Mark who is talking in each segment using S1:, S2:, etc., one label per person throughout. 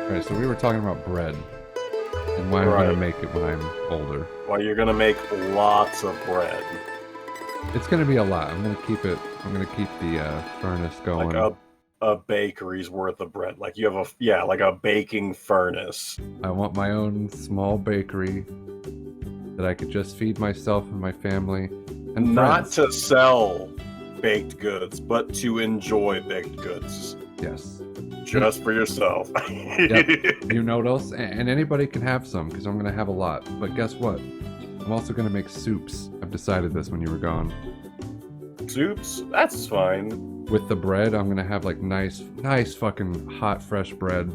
S1: Alright, so we were talking about bread and why I'm
S2: Right.
S1: gonna make it when I'm older.
S2: Well, you're gonna make lots of bread,
S1: It's gonna be a lot. I'm gonna keep the furnace going.
S2: like a bakery's worth of bread. Like you have like a baking furnace.
S1: I want my own small bakery that I could just feed myself and my family and
S2: Not
S1: friends.
S2: to sell baked goods, but to enjoy baked goods.
S1: Yes.
S2: Just for yourself.
S1: Yep. You know those, and anybody can have some because I'm gonna have a lot. But guess what? I'm also gonna make soups. I've decided this when you were gone.
S2: Soups? That's fine.
S1: With the bread, I'm gonna have like nice fucking hot fresh bread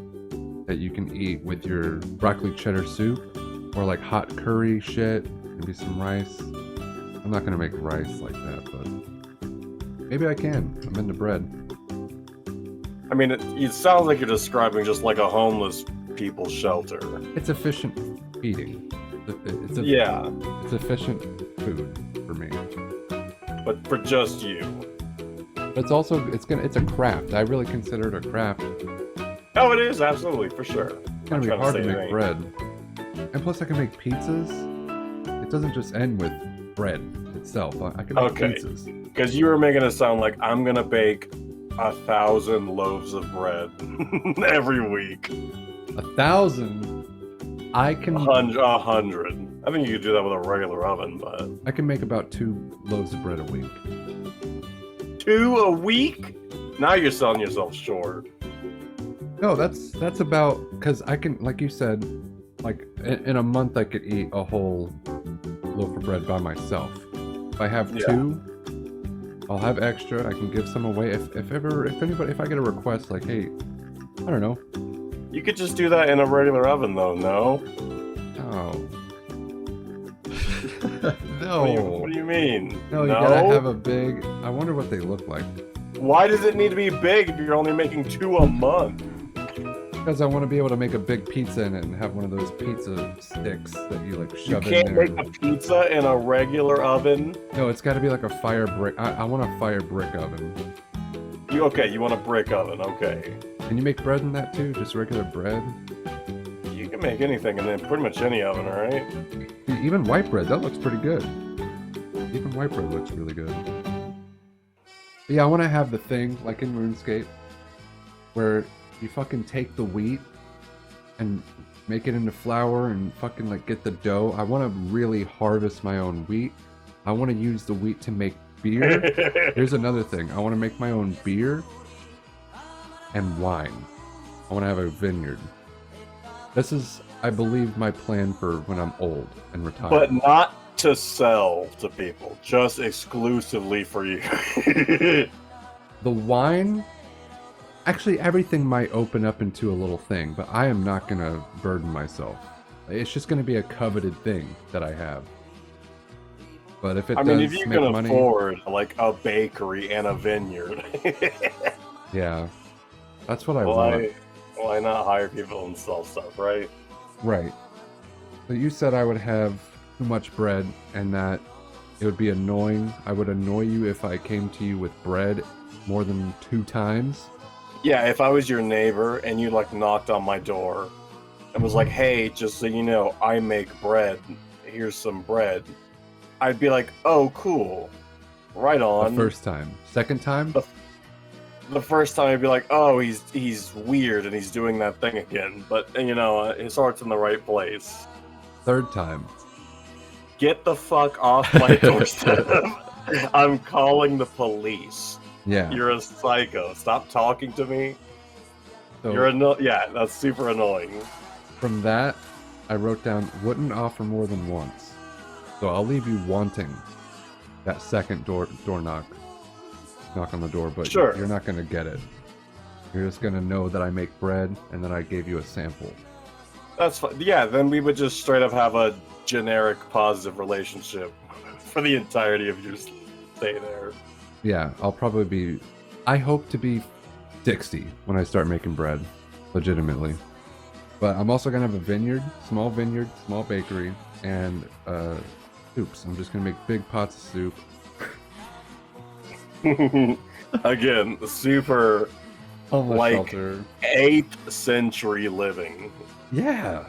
S1: that you can eat with your broccoli cheddar soup or like hot curry shit, maybe some rice. I'm not gonna make rice like that, but maybe I can. I'm into bread.
S2: I mean, it sounds like you're describing just like a homeless people's shelter.
S1: It's efficient feeding.
S2: Yeah,
S1: It's efficient food for me.
S2: but for just you.
S1: But it's also it's a craft. I really consider it a craft.
S2: Oh, it is, absolutely, for sure.
S1: It's gonna be hard to make bread. And plus I can make pizzas. It doesn't just end with bread itself. I can make pizzas.
S2: Because you were making it sound like I'm gonna bake 1,000 loaves of bread every week.
S1: 1,000. I can
S2: 100. I think you could do that with a regular oven, but
S1: I can make about 2 loaves of bread a week.
S2: 2 a week? Now you're selling yourself short.
S1: No, that's about because I can, like you said, like in a month I could eat a whole loaf of bread by myself. If I have 2, I'll have extra. I can give some away. If I get a request like, hey, I don't know.
S2: You could just do that in a regular oven, though. No.
S1: Oh. No.
S2: What do you mean?
S1: No, you gotta have a big. I wonder what they look like.
S2: Why does it need to be big if you're only making 2 a month?
S1: Because I want to be able to make a big pizza in it and have one of those pizza sticks that you like shove in there.
S2: You can't make a pizza in a regular oven?
S1: No, it's got to be like a fire brick. I want a fire brick oven.
S2: You want a brick oven, okay.
S1: Can you make bread in that too? Just regular bread?
S2: You can make anything in pretty much any oven, alright?
S1: Even white bread, that looks pretty good. Even white bread looks really good. But yeah, I want to have the thing, like in RuneScape, where you fucking take the wheat and make it into flour and fucking like get the dough. I want to really harvest my own wheat. I want to use the wheat to make beer. Here's another thing. I want to make my own beer and wine. I want to have a vineyard. This is, I believe, my plan for when I'm old and retired.
S2: But not to sell to people, just exclusively for you.
S1: The wine, actually everything might open up into a little thing, but I am not going to burden myself. It's just going to be a coveted thing that I have. But if it does
S2: if you
S1: make
S2: can
S1: money,
S2: afford like a bakery and a vineyard,
S1: yeah, that's what I want.
S2: Why not hire people and sell stuff, right?
S1: Right. But you said I would have too much bread and that it would be annoying. I would annoy you if I came to you with bread more than 2 times.
S2: Yeah, if I was your neighbor and you like knocked on my door and was like, "Hey, just so you know, I make bread. Here's some bread." I'd be like, "Oh, cool. Right on."
S1: The first time. Second time?
S2: The first time I'd be like, "Oh, he's weird and he's doing that thing again." But his heart's in the right place.
S1: Third time.
S2: Get the fuck off my doorstep. I'm calling the police.
S1: Yeah.
S2: You're a psycho. Stop talking to me.
S1: So
S2: Yeah, that's super annoying.
S1: from that, I wrote down, wouldn't offer more than once. So I'll leave you wanting that second door knock on the door, but
S2: Sure.
S1: you're not going to get it. You're just going to know that I make bread and then I gave you a sample.
S2: That's fine. Yeah, then we would just straight up have a generic positive relationship for the entirety of your stay there.
S1: Yeah, I hope to be 60 when I start making bread, legitimately. But I'm also going to have a small bakery, and soups. I'm just going to make big pots of soup.
S2: Again, super
S1: Homeless
S2: like
S1: shelter.
S2: 8th century living.
S1: Yeah.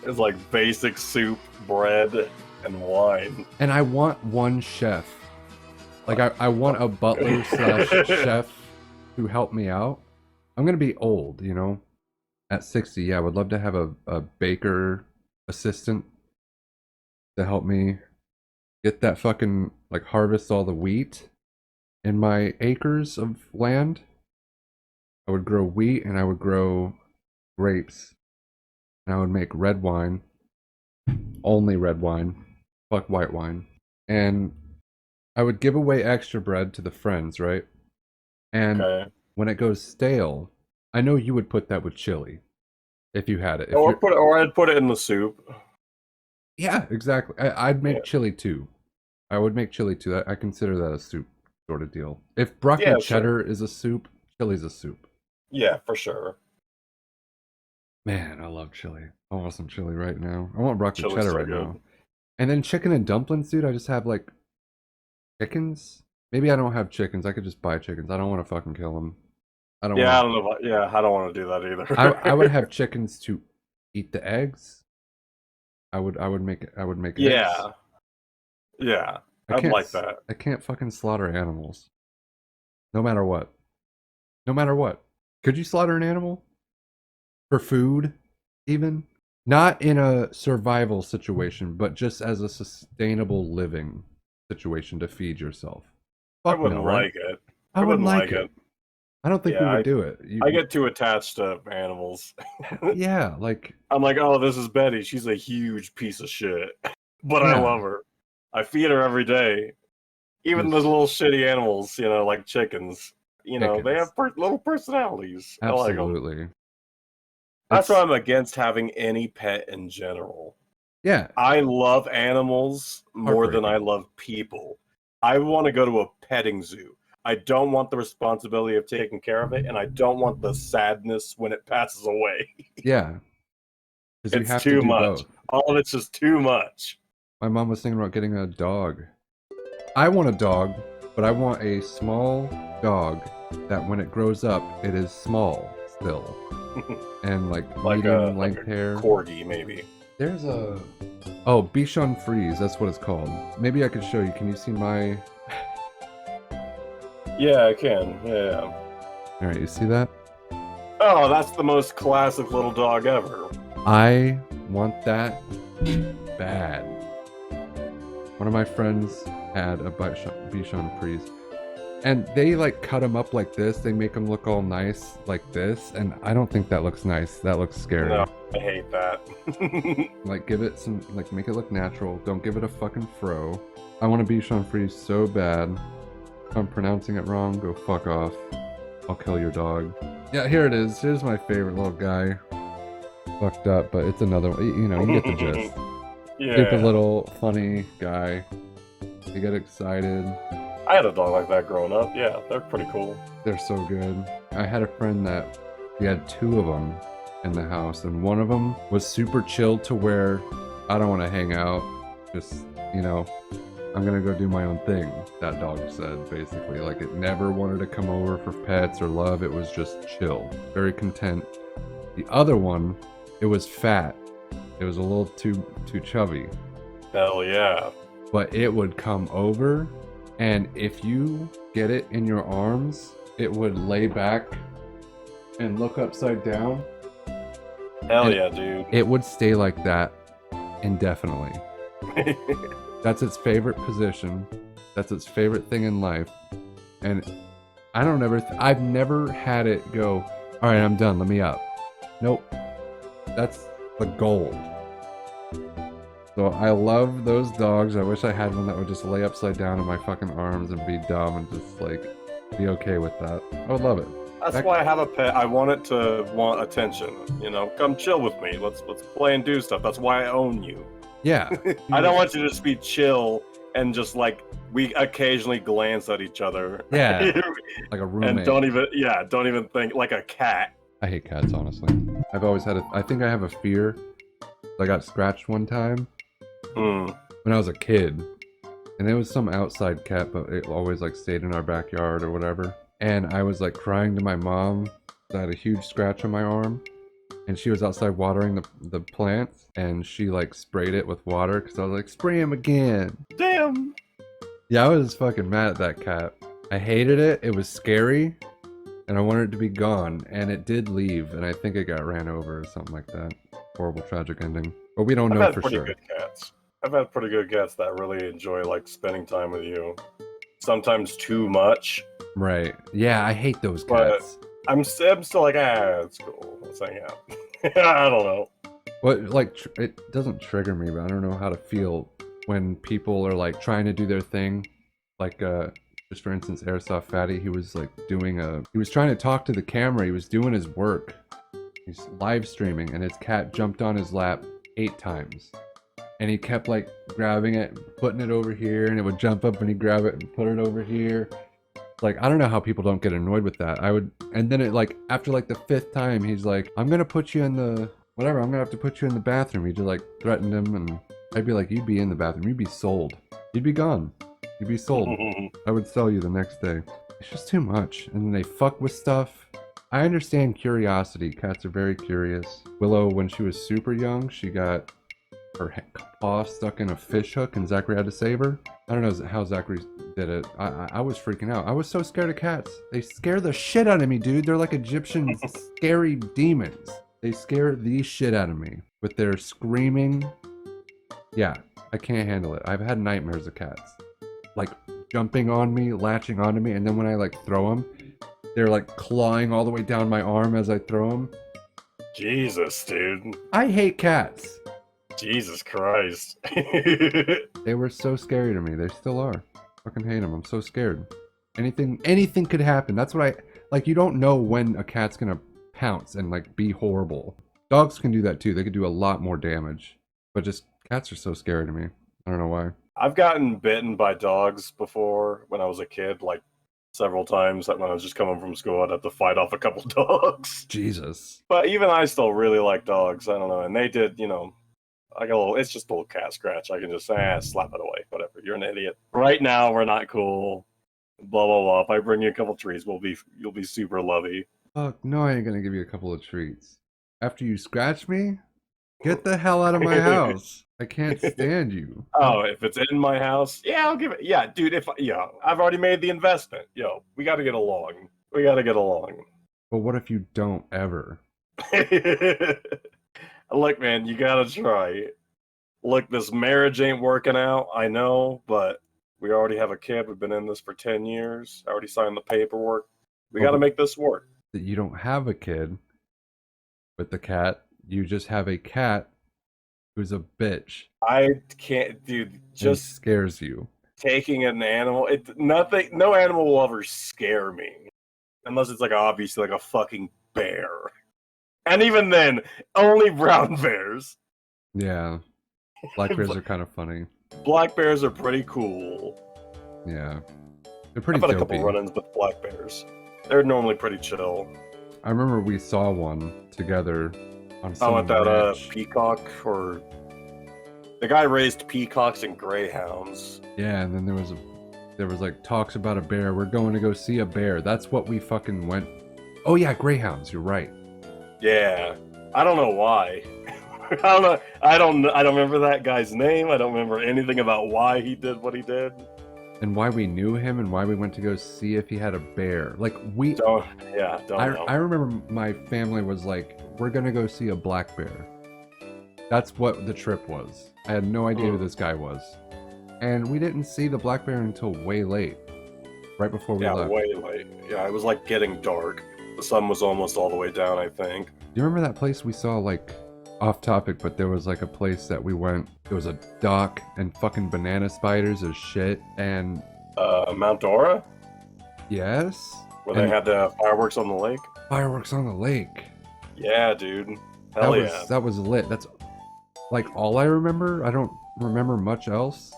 S2: It's like basic soup, bread, and wine.
S1: And I want one chef. Like I want a butler slash chef who help me out. I'm gonna be old, you know. At 60, yeah, I would love to have a baker assistant to help me get that fucking like harvest all the wheat in my acres of land. I would grow wheat and I would grow grapes and I would make red wine, only red wine, fuck white wine. And I would give away extra bread to the friends, right? And
S2: Okay.
S1: when it goes stale, I know you would put that with chili if you had it. If
S2: Or
S1: you're,
S2: I'd put it in the soup.
S1: yeah, exactly. I'd
S2: Yeah.
S1: make chili too. I would make chili too. I consider that a soup sort of deal. If
S2: Yeah,
S1: broccoli
S2: sure.
S1: cheddar is a soup, chili's a soup.
S2: Yeah, for sure.
S1: Man, I love chili. I want some chili right now. I want broccoli
S2: Chili's
S1: cheddar
S2: so
S1: right
S2: good.
S1: now. And then chicken and dumplings, dude. I just have like chickens. Maybe I don't have chickens. I could just buy chickens. I don't want to fucking kill them. I don't
S2: Yeah, I
S1: want
S2: don't know. Yeah, I don't want to do that either.
S1: to. I would have chickens to eat the eggs. I would make eggs.
S2: Yeah, yeah,
S1: I
S2: I'd
S1: can't
S2: like that.
S1: I can't fucking slaughter animals. No matter what. No matter what. Could you slaughter an animal? For food, even? Not in a survival situation, but just as a sustainable living situation to feed yourself.
S2: I
S1: Fuck
S2: wouldn't
S1: no, right?
S2: like it.
S1: I
S2: I
S1: wouldn't
S2: wouldn't
S1: like
S2: like
S1: it.
S2: it.
S1: I don't think we
S2: Yeah,
S1: would do it.
S2: I get too attached to animals.
S1: Yeah, like,
S2: I'm like, oh, this is Betty. She's a huge piece of shit, but I
S1: yeah.
S2: love her. I feed her every day. Even those
S1: Just
S2: little shitty animals, like chickens. They have
S1: chickens.
S2: little personalities. I like them.
S1: Absolutely.
S2: That's why
S1: It's,
S2: I'm against having any pet in general.
S1: yeah,
S2: I love animals more than I
S1: heartbreaking.
S2: love people. I want to go to a petting zoo. I don't want the responsibility of taking care of it, and I don't want the sadness when it passes away.
S1: Yeah, because you
S2: It's
S1: have to
S2: too
S1: do
S2: much.
S1: both.
S2: All of it's just too much.
S1: My mom was thinking about getting a dog. I want a dog, but I want a small dog that when it grows up, it is small still. And like medium
S2: like
S1: length
S2: a
S1: hair.
S2: corgi, maybe.
S1: There's a Bichon Frise, that's what it's called. Maybe I could show you. Can you see my
S2: Yeah, I can. Yeah.
S1: Alright, you see that?
S2: Oh, that's the most classic little dog ever.
S1: I want that bad. One of my friends had a Bichon Frise. And they like cut them up like this. They make them look all nice like this. And I don't think that looks nice. That looks scary.
S2: No, I hate that.
S1: Like give it some, like make it look natural. Don't give it a fucking fro. I want a Bichon Frise so bad. If I'm pronouncing it wrong, go fuck off. I'll kill your dog. Yeah, here it is. Here's my favorite little guy. Fucked up, but it's another one. You get the gist.
S2: Yeah.
S1: Stupid little funny guy. You get excited.
S2: I had a dog like that growing up. Yeah, they're pretty cool.
S1: They're so good. I had a friend that we had 2 of them in the house, and one of them was super chilled to where I don't want to hang out. Just, I'm gonna go do my own thing, that dog said, basically. Like, it never wanted to come over for pets or love. It was just chill. Very content. The other one, it was fat. It was a little too chubby.
S2: Hell yeah.
S1: But it would come over, and if you get it in your arms, it would lay back and look upside down.
S2: Hell yeah, dude.
S1: It would stay like that indefinitely. That's its favorite position. That's its favorite thing in life. And I've never had it go, all right, I'm done, let me up. Nope. That's the gold. So I love those dogs. I wish I had one that would just lay upside down in my fucking arms and be dumb and just like be okay with that. I would love it.
S2: That's why I have a pet. I want it to want attention. Come chill with me. Let's play and do stuff. That's why I own you.
S1: Yeah.
S2: I don't want you to just be chill and just like we occasionally glance at each other.
S1: Yeah. Like a roommate.
S2: And don't even think like a cat.
S1: I hate cats, honestly. I've always had I think I have a fear. I got scratched one time when I was a kid. And it was some outside cat, but it always like stayed in our backyard or whatever. And I was like crying to my mom I had a huge scratch on my arm, and she was outside watering the plants, and she like sprayed it with water because I was like, spray him again.
S2: Damn.
S1: Yeah, I was fucking mad at that cat. I hated it. It was scary, and I wanted it to be gone, and it did leave, and I think it got ran over or something like that. Horrible, tragic ending. But we don't
S2: I've
S1: know
S2: had
S1: for
S2: pretty
S1: sure.
S2: good cats. I've had pretty good cats that really enjoy like spending time with you. Sometimes too much.
S1: Right. Yeah, I hate those
S2: But-
S1: cats.
S2: I'm still like, it's cool. Let's hang out. I don't know.
S1: What, like, it doesn't trigger me, but I don't know how to feel when people are like trying to do their thing. Like, just for instance, Airsoft Fatty, he was like he was trying to talk to the camera. He was doing his work. He's live streaming, and his cat jumped on his lap 8 times. And he kept like grabbing it, putting it over here, and it would jump up and he'd grab it and put it over here. Like, I don't know how people don't get annoyed with that. And then it like, after like the 5th time, he's like, I'm gonna put you in the, whatever, I'm gonna have to put you in the bathroom. He just like threatened him, and I'd be like, you'd be in the bathroom, you'd be sold. You'd be gone. You'd be sold. I would sell you the next day. It's just too much. And then they fuck with stuff. I understand curiosity. Cats are very curious. Willow, when she was super young, she got her paw stuck in a fish hook, and Zachary had to save her. I don't know how Zachary did it. I was freaking out. I was so scared of cats. They scare the shit out of me, dude. They're like Egyptian scary demons. They scare the shit out of me with their screaming. Yeah, I can't handle it. I've had nightmares of cats. Like jumping on me, latching onto me, and then when I like throw them, they're like clawing all the way down my arm as I throw them.
S2: Jesus, dude.
S1: I hate cats.
S2: Jesus Christ.
S1: They were so scary to me. They still are. Fucking hate them. I'm so scared. Anything could happen. That's what I like. You don't know when a cat's gonna pounce and like be horrible. Dogs can do that too. They could do a lot more damage. But just cats are so scary to me. I don't know why.
S2: I've gotten bitten by dogs before when I was a kid, like several times. Like when I was just coming from school, I'd have to fight off a couple dogs.
S1: Jesus.
S2: But even I still really like dogs. I don't know. And they did, I got a little, it's just a little cat scratch. I can just say, slap it away. Whatever. You're an idiot. Right now, we're not cool. Blah, blah, blah. If I bring you a couple trees, you'll be super lovey.
S1: Fuck, no, I ain't gonna give you a couple of treats. After you scratch me, get the hell out of my house. I can't stand you.
S2: Oh, if it's in my house, yeah, I'll give it. Yeah, dude, I've already made the investment. We got to get along. We got to get along.
S1: But what if you don't ever?
S2: Look, man, you got to try. Look, this marriage ain't working out, I know, but we already have a kid. We've been in this for 10 years. I already signed the paperwork. We got to make this work.
S1: That you don't have a kid with the cat. You just have a cat who's a bitch.
S2: I can't, dude. Just
S1: scares you.
S2: Taking an animal, no animal will ever scare me, unless it's like obviously like a fucking bear, and even then, only brown bears.
S1: Yeah, black bears are kind of funny.
S2: Black bears are pretty cool.
S1: Yeah, they're pretty.
S2: I've had a couple run-ins with black bears. They're normally pretty chill.
S1: I remember we saw one together on some
S2: at that peacock, or the guy raised peacocks and greyhounds.
S1: Yeah, and then there was like talks about a bear. We're going to go see a bear. That's what we fucking went. Oh yeah, greyhounds. You're right.
S2: Yeah, I don't know why. I don't know. I don't remember that guy's name. I don't remember anything about why he did what he did.
S1: And why we knew him, and why we went to go see if he had a bear. Like we.
S2: Don't know.
S1: I remember my family was like, we're gonna go see a black bear. That's what the trip was. I had no idea who this guy was. And we didn't see the black bear until way late. Right before we left.
S2: Yeah, way late. Yeah, it was like getting dark. The sun was almost all the way down, I think.
S1: Do you remember that place we saw, like, off topic, but there was like a place that we went, there was a dock and fucking banana spiders as shit, and...
S2: Mount Dora?
S1: Yes?
S2: Where they had the fireworks on the lake?
S1: Fireworks on the lake.
S2: Yeah, dude. Hell yeah.
S1: That was lit. That's, like, all I remember. I don't remember much else.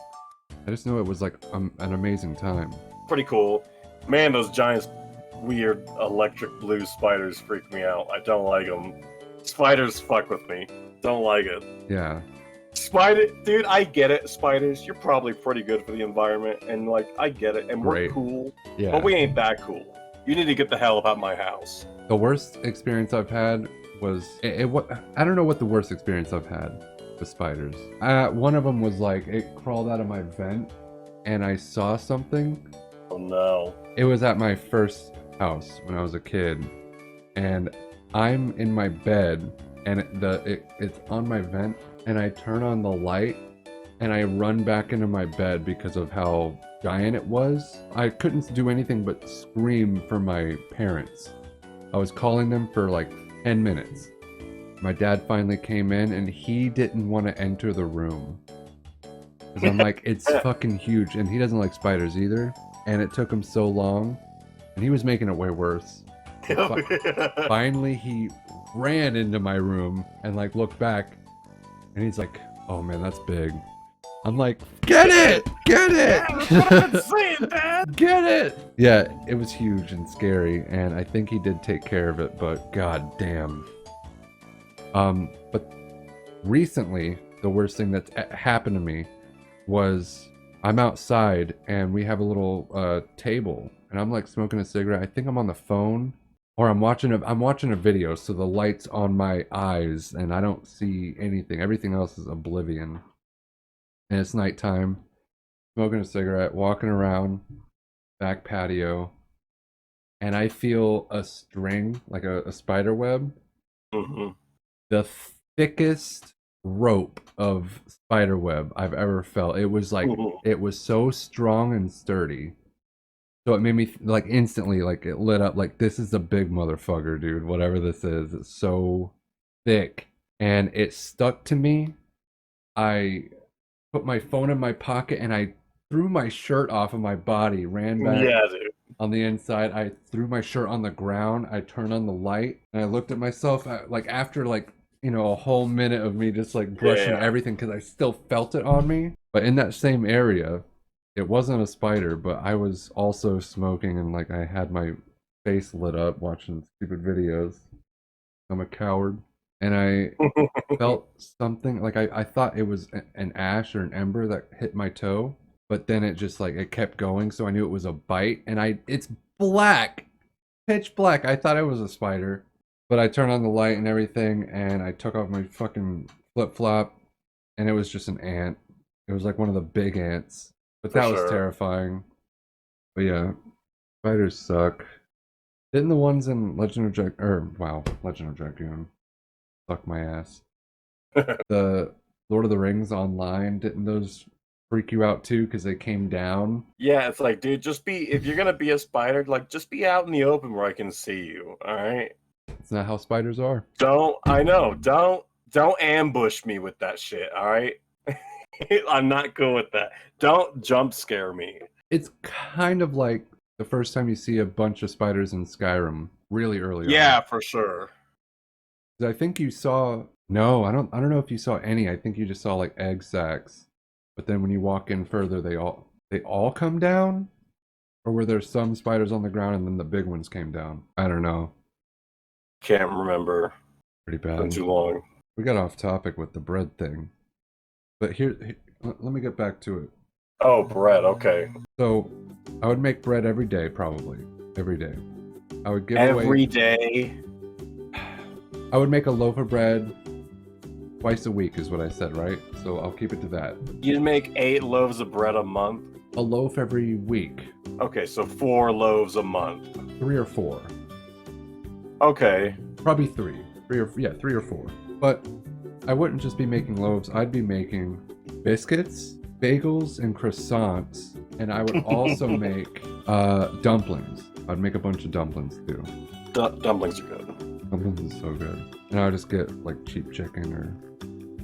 S1: I just know it was, like, an amazing time.
S2: Pretty cool. Man, those giant, weird, electric blue spiders freak me out. I don't like them. Spiders fuck with me. Don't like it.
S1: Yeah.
S2: Dude, I get it, spiders. You're probably pretty good for the environment, and, like, I get it, and we're cool.
S1: Yeah.
S2: But we ain't that cool. You need to get the hell out of my house.
S1: The worst experience I've had was I don't know what the worst experience I've had with spiders. One of them was like it crawled out of my vent, and I saw something.
S2: Oh no!
S1: It was at my first house when I was a kid, and I'm in my bed, and it's on my vent, and I turn on the light, and I run back into my bed because of how giant it was. I couldn't do anything but scream for my parents. I was calling them for like 10 minutes. My dad finally came in, and he didn't want to enter the room. Because I'm like, it's fucking huge, and he doesn't like spiders either. And it took him so long, and he was making it way worse. Finally, he ran into my room and like looked back, and he's like, "Oh man, that's big." I'm like, "Get it! Get it! Get it!" Yeah, it was huge and scary, and I think he did take care of it, but god damn. But recently, the worst thing that's happened to me was I'm outside and we have a little table, and I'm like smoking a cigarette. I think I'm on the phone, or I'm watching a video, so the light's on my eyes and I don't see anything. Everything else is oblivion. And it's nighttime, smoking a cigarette, walking around back patio, and I feel a string, like a spider web.
S2: Mm-hmm.
S1: The thickest rope of spider web I've ever felt. It was like, it was so strong and sturdy. So it made me like instantly, like it lit up like, this is a big motherfucker, dude. Whatever this is, it's so thick. And it stuck to me. I put my phone in my pocket and I threw my shirt off of my body, ran back.
S2: Yeah, dude.
S1: On the inside, I threw my shirt on the ground. I turned on the light and I looked at myself like after like, you know, a whole minute of me just like brushing everything because I still felt it on me. But in that same area, it wasn't a spider, but I was also smoking and like I had my face lit up watching stupid videos. I'm a coward. And I felt something like I thought it was an ash or an ember that hit my toe, but then it just like it kept going, so I knew it was a bite. And it's black, pitch black. I thought it was a spider, but I turned on the light and everything, and I took off my fucking flip flop, and it was just an ant. It was like one of the big ants, but that was terrifying. But yeah, spiders suck. Didn't the ones in Legend of Dragoon suck my ass? The Lord of the Rings online, didn't those freak you out too because they came down?
S2: Yeah, it's like, dude, if you're gonna be a spider, like just be out in the open where I can see you. All right.
S1: It's not how spiders are.
S2: Don't ambush me with that shit. All right. I'm not cool with that. Don't jump scare me.
S1: It's kind of like the first time you see a bunch of spiders in Skyrim, really early on.
S2: Yeah, for sure.
S1: I think you saw. No, I don't know if you saw any. I think you just saw like egg sacs. But then when you walk in further, they all come down? Or were there some spiders on the ground and then the big ones came down? I don't know.
S2: Can't remember.
S1: Pretty bad.
S2: Been too long.
S1: We got off topic with the bread thing. But here let me get back to it.
S2: Oh, bread, okay.
S1: So I would make bread every day, probably. Every day. I would give away
S2: every day.
S1: I would make a loaf of bread twice a week is what I said, right? So I'll keep it to that.
S2: You'd make 8 loaves of bread a month?
S1: A loaf every week.
S2: Okay, so 4 loaves a month.
S1: 3 or 4.
S2: Okay.
S1: Probably 3. 3 or 4. But I wouldn't just be making loaves. I'd be making biscuits, bagels, and croissants. And I would also make dumplings. I'd make a bunch of dumplings too.
S2: Dumplings are good.
S1: Dumplings is so good. And I would just get like cheap chicken or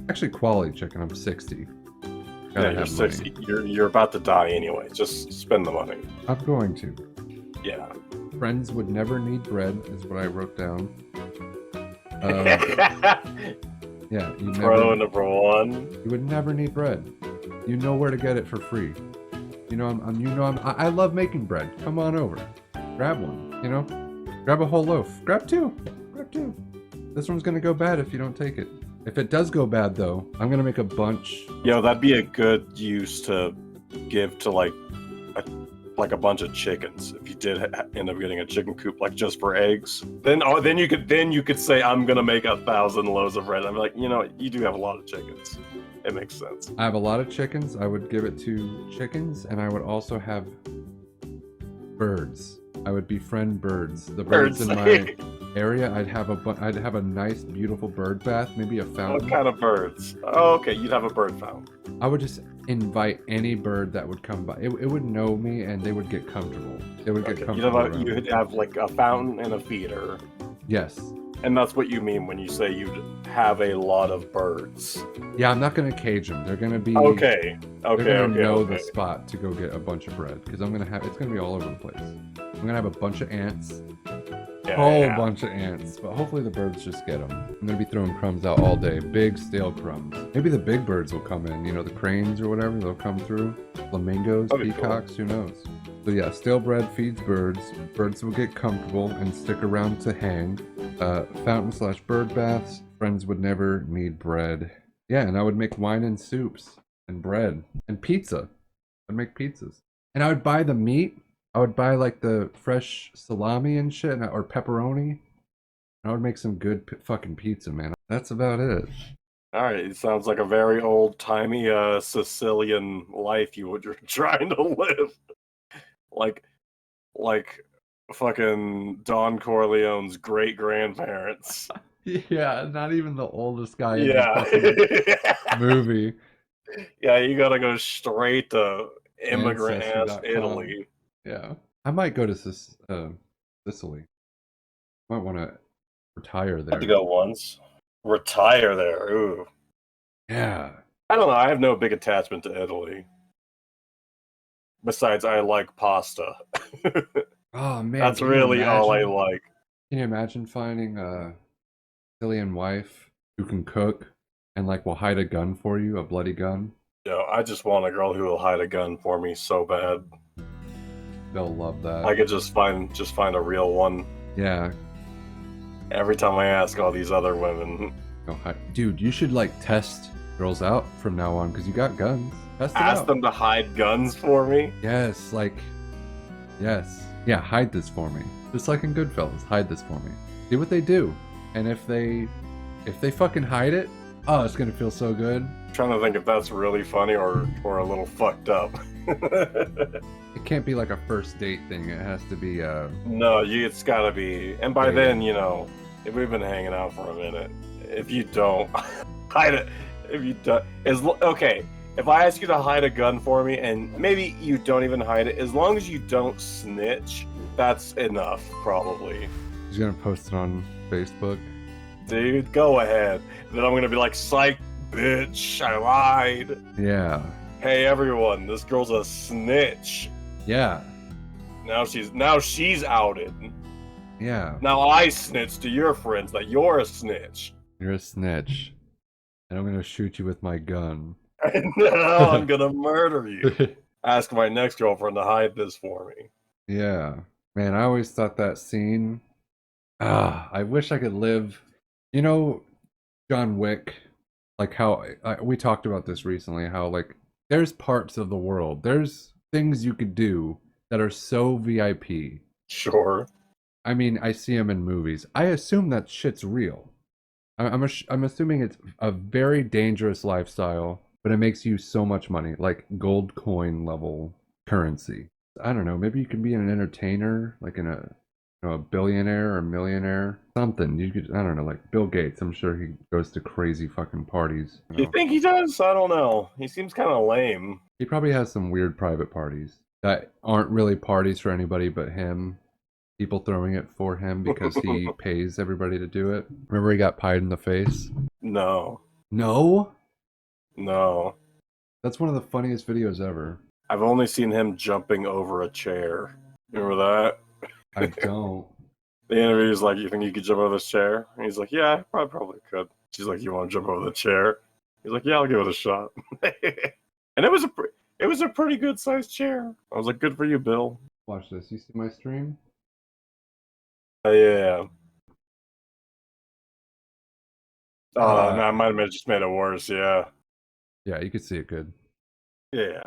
S1: actually quality chicken. I'm 60.
S2: Yeah, you're 60. You're about to die anyway. Just spend the money.
S1: I'm going to.
S2: Yeah.
S1: Friends would never need bread is what I wrote down. Yeah,
S2: Pro number 1.
S1: You would never need bread. You know where to get it for free. I love making bread. Come on over. Grab one, you know? Grab a whole loaf. Grab 2. This one's gonna go bad if you don't take it. If it does go bad though, I'm gonna make a bunch.
S2: Yo, that'd be a good use to give to like like a bunch of chickens. If you did end up getting a chicken coop, like just for eggs, then you could say I'm gonna make 1,000 loaves of bread. I'm like, you do have a lot of chickens. It makes sense.
S1: I have a lot of chickens. I would give it to chickens, and I would also have birds. I would befriend birds. The birds in my area, I'd have a nice, beautiful bird bath, maybe a fountain.
S2: What kind of birds? Oh, okay, you'd have a bird fountain.
S1: I would just invite any bird that would come by. It would know me, and they would get comfortable. They would get comfortable.
S2: You'd have like a fountain and a feeder.
S1: Yes.
S2: And that's what you mean when you say you'd have a lot of birds.
S1: Yeah, I'm not gonna cage them. They're gonna be
S2: okay.
S1: They're gonna know the spot to go get a bunch of bread because it's gonna be all over the place. I'm gonna have a bunch of ants, bunch of ants, but hopefully the birds just get them. I'm gonna be throwing crumbs out all day, big stale crumbs. Maybe the big birds will come in. The cranes or whatever, they'll come through. Flamingos, peacocks, cool. Who knows? So yeah, stale bread feeds birds. Birds will get comfortable and stick around to hang. Fountain/bird baths. Friends would never need bread. Yeah, and I would make wine and soups and bread and pizza. I'd make pizzas. And I would buy the meat. I would buy like the fresh salami and shit, or pepperoni. And I would make some good fucking pizza, man. That's about it.
S2: All right, it sounds like a very old-timey Sicilian life you're trying to live. Like fucking Don Corleone's great-grandparents.
S1: Yeah, not even the oldest guy in the movie.
S2: Yeah, you gotta go straight to immigrant-ass Italy.
S1: Yeah. I might go to Sicily. Might want to retire there.
S2: I had to go once. Retire there, ooh.
S1: Yeah.
S2: I don't know, I have no big attachment to Italy. Besides, I like pasta.
S1: Oh, man.
S2: That's really all I like.
S1: Can you imagine finding a Sicilian wife who can cook and will hide a gun for you, a bloody gun?
S2: Yo, I just want a girl who will hide a gun for me so bad.
S1: They'll love that.
S2: I could just find a real one.
S1: Yeah.
S2: Every time I ask all these other women.
S1: Dude, you should test girls out from now on because you got guns. Test it out.
S2: Ask them to hide guns for me?
S1: Yes, yes. Yeah, hide this for me. Just like in Goodfellas, hide this for me. See what they do. And if they fucking hide it, oh, it's gonna feel so good.
S2: I'm trying to think if that's really funny or a little fucked up.
S1: It can't be like a first date thing. It has to be
S2: No, it's gotta be. And by then, if we've been hanging out for a minute, if you don't hide it, okay. If I ask you to hide a gun for me, and maybe you don't even hide it, as long as you don't snitch, that's enough, probably.
S1: He's gonna post it on Facebook.
S2: Dude, go ahead. Then I'm gonna be like, psych, bitch, I lied.
S1: Yeah.
S2: Hey, everyone, this girl's a snitch.
S1: Yeah.
S2: Now she's outed.
S1: Yeah.
S2: Now I snitch to your friends that you're a snitch.
S1: You're a snitch. And I'm gonna shoot you with my gun.
S2: And now I'm gonna murder you. Ask my next girlfriend to hide this for me.
S1: Yeah. Man, I always thought that scene... I wish I could live... John Wick, how... we talked about this recently, how, there's parts of the world, there's things you could do that are so VIP.
S2: Sure.
S1: I mean, I see them in movies. I assume that shit's real. I'm assuming it's a very dangerous lifestyle, but it makes you so much money, like gold coin level currency. I don't know, maybe you could be an entertainer, in a billionaire or millionaire, something. You could, I don't know, like Bill Gates. I'm sure he goes to crazy fucking parties.
S2: You think he does? I don't know. He seems kind of lame.
S1: He probably has some weird private parties that aren't really parties for anybody but him. People throwing it for him because he pays everybody to do it. Remember he got pied in the face?
S2: No.
S1: No?
S2: No.
S1: That's one of the funniest videos ever.
S2: I've only seen him jumping over a chair. Remember that?
S1: I don't.
S2: The interview's like, you think you could jump over this chair? And he's like, yeah, I probably could. She's like, you want to jump over the chair? He's like, yeah, I'll give it a shot. And it was a pretty good sized chair. I was like, good for you, Bill.
S1: Watch this. You see my stream?
S2: Yeah. Oh, no, I might have just made it worse, yeah.
S1: Yeah, you could see it good.
S2: Yeah.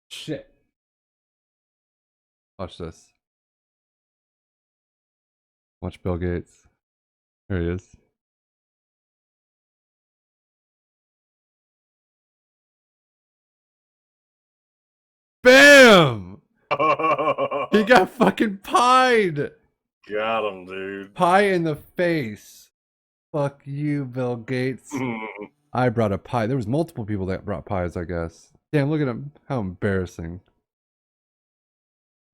S1: Shit. Watch this. Watch Bill Gates. There he is. Bam! He got fucking pied!
S2: Got him, dude.
S1: Pie in the face. Fuck you, Bill Gates. I brought a pie. There was multiple people that brought pies, I guess. Damn, look at him. How embarrassing.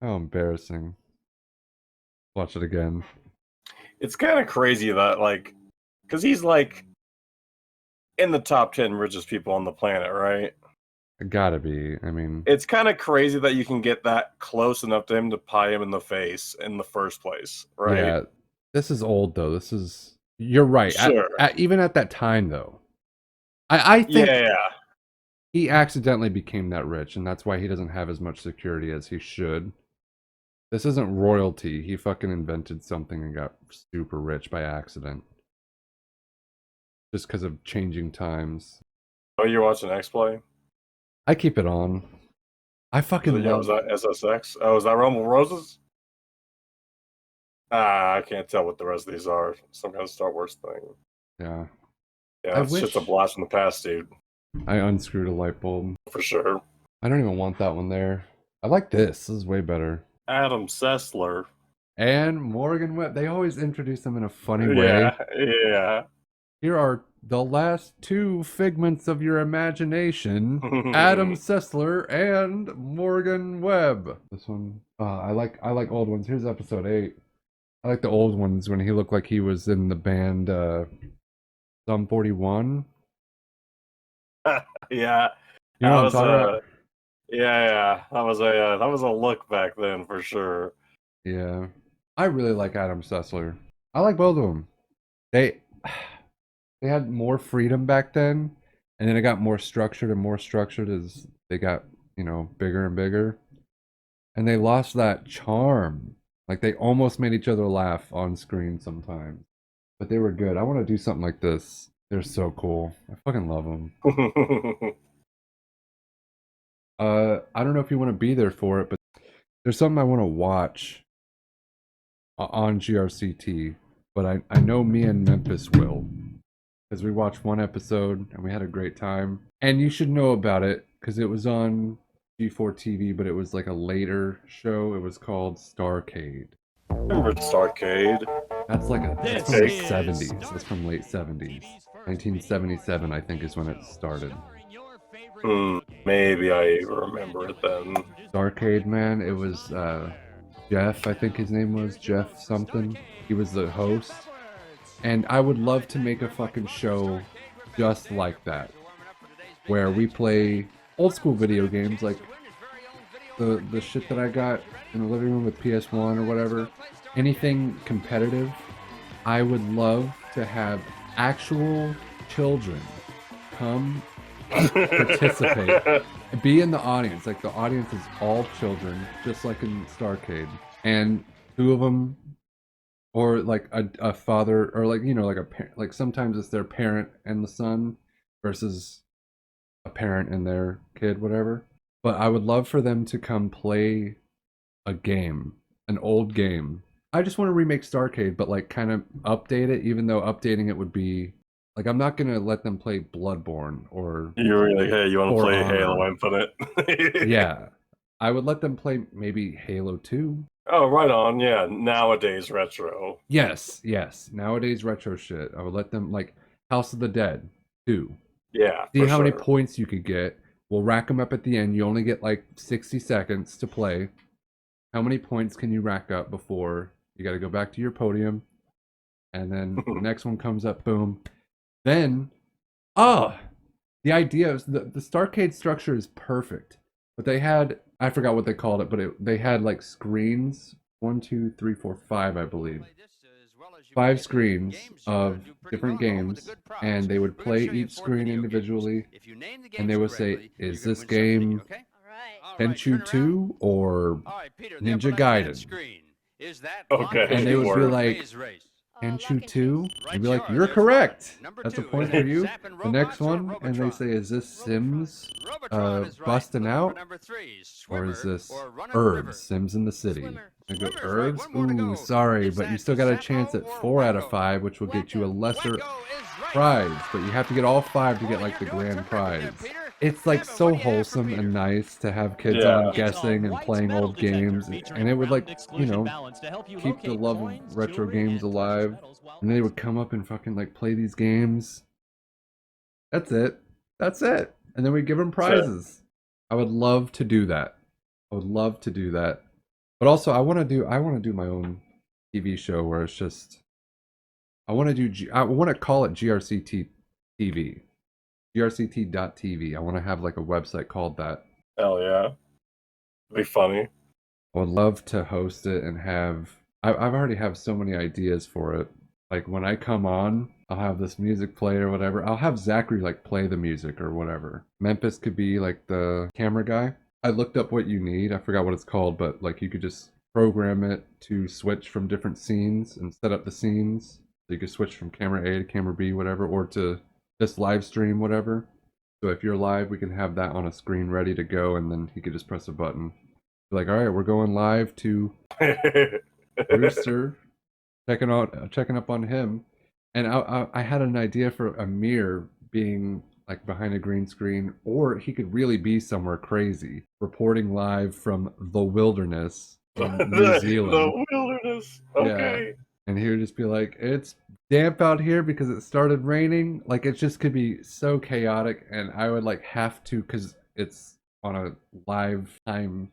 S1: How embarrassing. Watch it again.
S2: It's kind of crazy that, like, because he's, like, in the top 10 richest people on the planet, right?
S1: It gotta be. I mean,
S2: It's kind of crazy that you can get that close enough to him to pie him in the face in the first place, right?
S1: yeah. This is old, though. This is. You're right.
S2: Sure.
S1: Even at that time, though. I think
S2: Yeah.
S1: he accidentally became that rich, and that's why he doesn't have as much security as he should. This isn't royalty. He fucking invented something and got super rich by accident. Just because of changing times.
S2: Oh, you're watching X-Play?
S1: I keep it on. I fucking
S2: Yeah,
S1: love.
S2: was that SSX? Oh, is that Rumble Roses? I can't tell what the rest of these are. Some kind of Star Wars thing.
S1: Yeah.
S2: Yeah, it's just a blast from the past, dude.
S1: I unscrewed a light bulb.
S2: For sure.
S1: I don't even want that one there. I like this. This is way better.
S2: Adam Sessler.
S1: And Morgan Webb. They always introduce them in a funny way.
S2: Yeah.
S1: Here are the last two figments of your imagination. Adam Sessler and Morgan Webb. This one. I like old ones. Here's episode 8. I like the old ones when he looked like he was in the band Sum 41.
S2: Yeah.
S1: You know what I'm talking about?
S2: Yeah. That was a look back then for sure.
S1: Yeah. I really like Adam Sessler. I like both of them. They had more freedom back then, and then it got more structured as they got, bigger and bigger. And they lost that charm. Like they almost made each other laugh on screen sometimes. But they were good. I want to do something like this. They're so cool. I fucking love them. I don't know if you want to be there for it, but there's something I want to watch on GRCT. But I know me and Memphis will. Because we watched one episode and we had a great time. And you should know about it because it was on G4 TV, but it was like a later show. It was called Starcade.
S2: Remember Starcade?
S1: That's from the 70s. That's from late 70s. 1977, I think, is when it started.
S2: Maybe I remember it then.
S1: Starcade, man. It was Jeff, I think his name was. Jeff something. He was the host. And I would love to make a fucking show just like that. Where we play old school video games like the shit that I got in the living room with PS1 or whatever. Anything competitive. I would love to have actual children come participate. Be in the audience. Like the audience is all children, just like in Starcade. And two of them, or like a father, or like, like a parent, like sometimes it's their parent and the son versus a parent and their kid, whatever. But I would love for them to come play a game, an old game. I just want to remake Starcade, but like kind of update it, even though updating it would be like, I'm not gonna let them play Bloodborne or
S2: You were like, hey, you want to play
S1: Honor.
S2: Halo Infinite?
S1: Yeah. I would let them play maybe Halo 2.
S2: Oh, right on. Yeah, nowadays retro.
S1: Yes. Nowadays retro shit. I would let them like House of the Dead 2.
S2: Yeah.
S1: See how many points you could get. We'll rack them up at the end. You only get like 60 seconds to play. How many points can you rack up before you got to go back to your podium? And then the next one comes up, boom. Then, the idea is the Starcade structure is perfect. But they had, I forgot what they called it, but they had like screens, 1, 2, 3, 4, 5, I believe. 5 screens of different games, and they would play each screen individually, and they would say, is this game Tenchu 2 or Ninja Gaiden?
S2: Okay.
S1: And they would be like, Tenchu 2? You'd be like, you're correct! That's a point for you. The next one, and they say, is this Sims busting out? Or is this Herbs, Sims in the City? I go, Herbs? Ooh, sorry, but you still got a chance at 4 out of 5, which will get you a lesser prize. But you have to get all 5 to get, like, the grand prize. It's, like, so wholesome and nice to have kids on guessing and playing old games. And it would, like, you know, keep the love of retro games alive. And they would come up and fucking, like, play these games. That's it. That's it. And then we give them prizes. I would love to do that. I would love to do that. But also I want to do my own TV show where it's just I want to call it GRCT TV. GRCT.TV. I want to have like a website called that.
S2: Hell yeah. It'd be funny.
S1: I would love to host it and have I've already have so many ideas for it. Like when I come on, I'll have this music play or whatever. I'll have Zachary like play the music or whatever. Memphis could be like the camera guy. I looked up what you need. I forgot what it's called, but like you could just program it to switch from different scenes and set up the scenes. So you could switch from camera A to camera B, whatever, or to just live stream, whatever. So if you're live, we can have that on a screen ready to go, and then he could just press a button. Be like, all right, we're going live to Rooster, checking up on him. And I had an idea for Amir being like behind a green screen, or he could really be somewhere crazy, reporting live from the wilderness in New Zealand.
S2: The wilderness. Okay.
S1: Yeah. And he would just be like, it's damp out here because it started raining. Like it just could be so chaotic, and I would like have to, because it's on a live time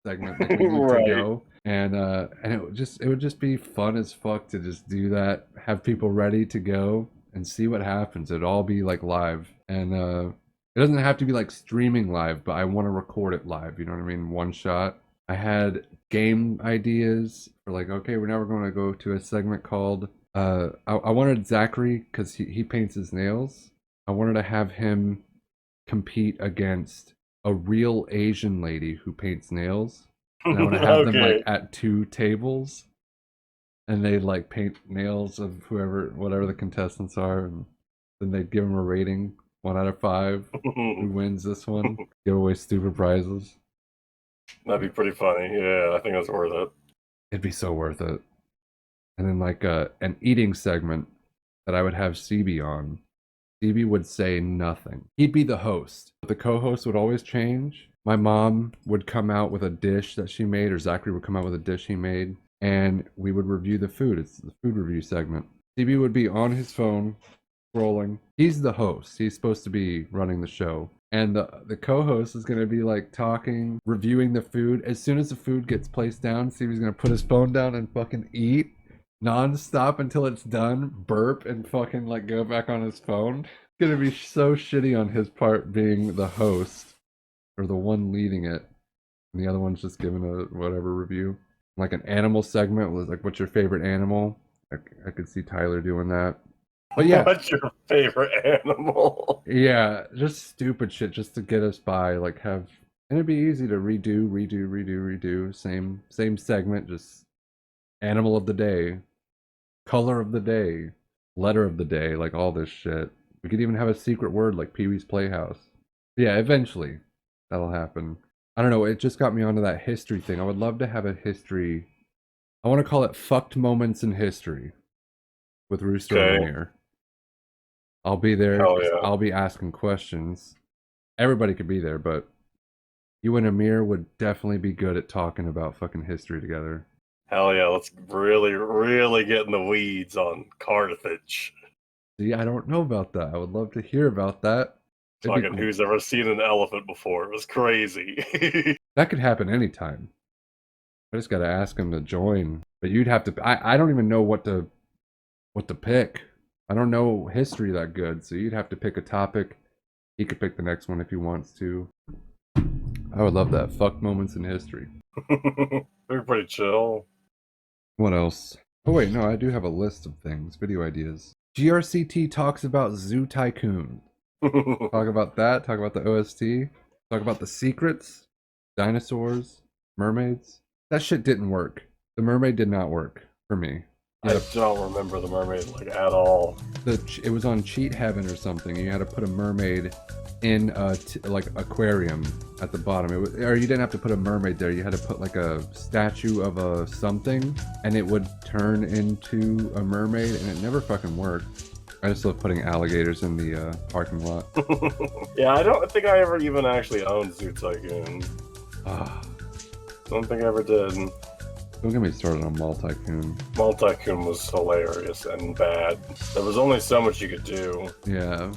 S1: segment that we need to go. And it would just be fun as fuck to just do that, have people ready to go and see what happens. It'd all be like live. And it doesn't have to be like streaming live, but I want to record it live, you know what I mean? One shot. I had game ideas for like, okay, we're now going to go to a segment called I wanted Zachary, because he paints his nails. I wanted to have him compete against a real Asian lady who paints nails. And I want to have them like at 2 tables, and they like paint nails of whatever the contestants are, and then they'd give them a rating 1 out of 5. Who wins this one? Give away stupid prizes.
S2: That'd be pretty funny. Yeah, I think that's worth it.
S1: It'd be so worth it. And then like an eating segment that I would have CB on. CB would say nothing. He'd be the host. But the co-host would always change. My mom would come out with a dish that she made, or Zachary would come out with a dish he made, and we would review the food. It's the food review segment. CB would be on his phone, scrolling. He's the host. He's supposed to be running the show. And the co-host is going to be like talking, reviewing the food. As soon as the food gets placed down, CB's going to put his phone down and fucking eat non-stop until it's done, burp, and fucking like go back on his phone. It's going to be so shitty on his part being the host, or the one leading it, and the other one's just giving a whatever review. Like an animal segment was like, what's your favorite animal? I could see Tyler doing that. But yeah,
S2: what's your favorite animal?
S1: Yeah, just stupid shit just to get us by. Like and it'd be easy to redo. Same segment, just animal of the day, color of the day, letter of the day, like all this shit. We could even have a secret word like Pee-wee's Playhouse. Yeah, eventually that'll happen. I don't know, it just got me onto that history thing. I would love to have a history. I want to call it Fucked Moments in History with Rooster and Amir. I'll be there. Yeah. I'll be asking questions. Everybody could be there, but you and Amir would definitely be good at talking about fucking history together.
S2: Hell yeah, let's really, really get in the weeds on Carthage.
S1: See, I don't know about that. I would love to hear about that.
S2: Fucking who's ever seen an elephant before? It was crazy.
S1: That could happen anytime. I just gotta ask him to join. But you'd have to. I don't even know what to pick. I don't know history that good, so you'd have to pick a topic. He could pick the next one if he wants to. I would love that. Fuck moments in history.
S2: They're pretty chill.
S1: What else? Oh wait, no, I do have a list of things. Video ideas. GRCT talks about Zoo Tycoon. Talk about that. Talk about the OST. Talk about the secrets. Dinosaurs. Mermaids. That shit didn't work. The mermaid did not work for me.
S2: I don't remember the mermaid like at all.
S1: It was on Cheat Heaven or something. You had to put a mermaid in a like aquarium at the bottom. Or you didn't have to put a mermaid there. You had to put like a statue of a something, and it would turn into a mermaid, and it never fucking worked. I just love putting alligators in the parking lot.
S2: Yeah, I don't think I ever even actually owned Zoo Tycoon.
S1: Ah,
S2: Don't think I ever did.
S1: don't get me started on Mall Tycoon.
S2: Mall Tycoon was hilarious and bad. There was only so much you could do.
S1: Yeah.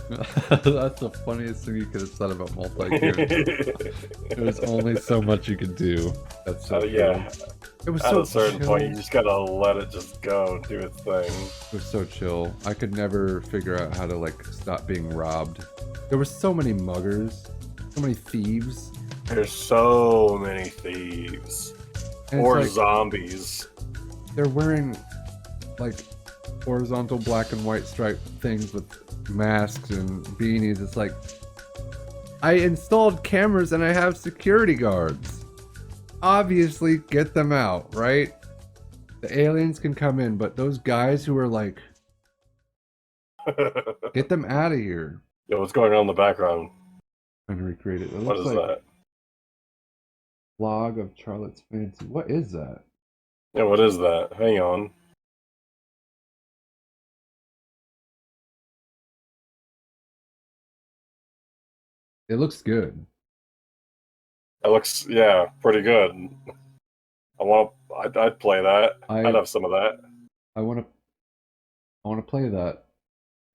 S1: That's the funniest thing you could have said about Mall Tycoon. There was only so much you could do. That's so
S2: yeah.
S1: It was
S2: At
S1: so
S2: a certain
S1: chill.
S2: point, you just gotta let it just go and do its thing.
S1: It was so chill. I could never figure out how to like stop being robbed. There were so many muggers, so many thieves.
S2: There's so many thieves.
S1: And
S2: Or
S1: it's like,
S2: zombies.
S1: they're wearing like horizontal black and white striped things with masks and beanies. It's like, I installed cameras and I have security guards. Obviously, get them out, right? The aliens can come in, but those guys who are like, get them out of here.
S2: Yo, what's going on in the background?
S1: Trying to recreate it. It
S2: What
S1: looks
S2: is
S1: like
S2: that?
S1: Vlog of Charlotte's Fancy. What is that?
S2: Yeah, what is that? Hang on.
S1: It looks good.
S2: It looks, yeah, pretty good. I'd play that. I'd have some of that.
S1: I want to play that.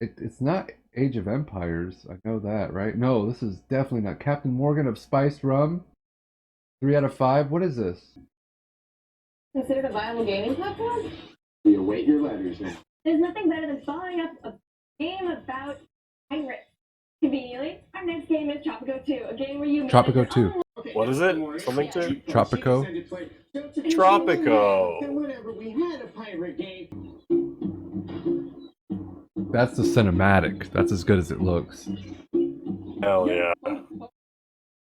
S1: It's not Age of Empires. I know that, right? No, this is definitely not Captain Morgan of Spiced Rum. 3 out of 5. What is this?
S3: Considered a viable gaming platform?
S4: You await your letters now.
S3: There's nothing better than following up a game about pirates. Conveniently, our next game is Tropico 2, a game where you
S1: Tropico 2.
S4: Okay,
S2: What is it? Something to?
S1: Tropico?
S2: Tropico.
S4: Whenever we had a pirate game.
S1: That's the cinematic. That's as good as it looks.
S2: Hell yeah.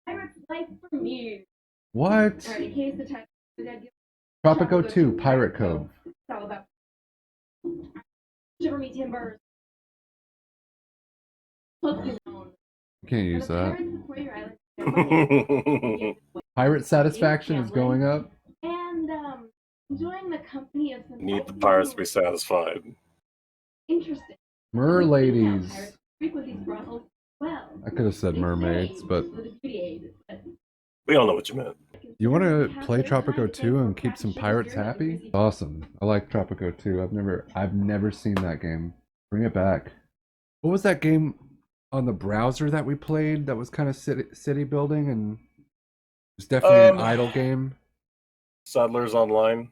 S3: Pirates Life for Me.
S1: What?
S3: Alright, in case the title is dead,
S1: Tropico 2, Pirate Cove.
S3: it's all about Shiver Me Timbers.
S1: You can't use that.
S3: Pirates before your island.
S1: Pirate satisfaction is going up.
S3: And enjoying the company of some
S2: Need the pirates to be satisfied.
S3: interesting.
S1: Merladies.
S3: Pirates frequent these brothels as well.
S1: I could have said mermaids, but
S2: We all know what you meant.
S1: you want to play Tropico 2 and keep some pirates happy? Awesome. I like Tropico 2. I've never seen that game. Bring it back. What was that game on the browser that we played that was kind of city building and it was definitely an idle game?
S2: Settlers Online.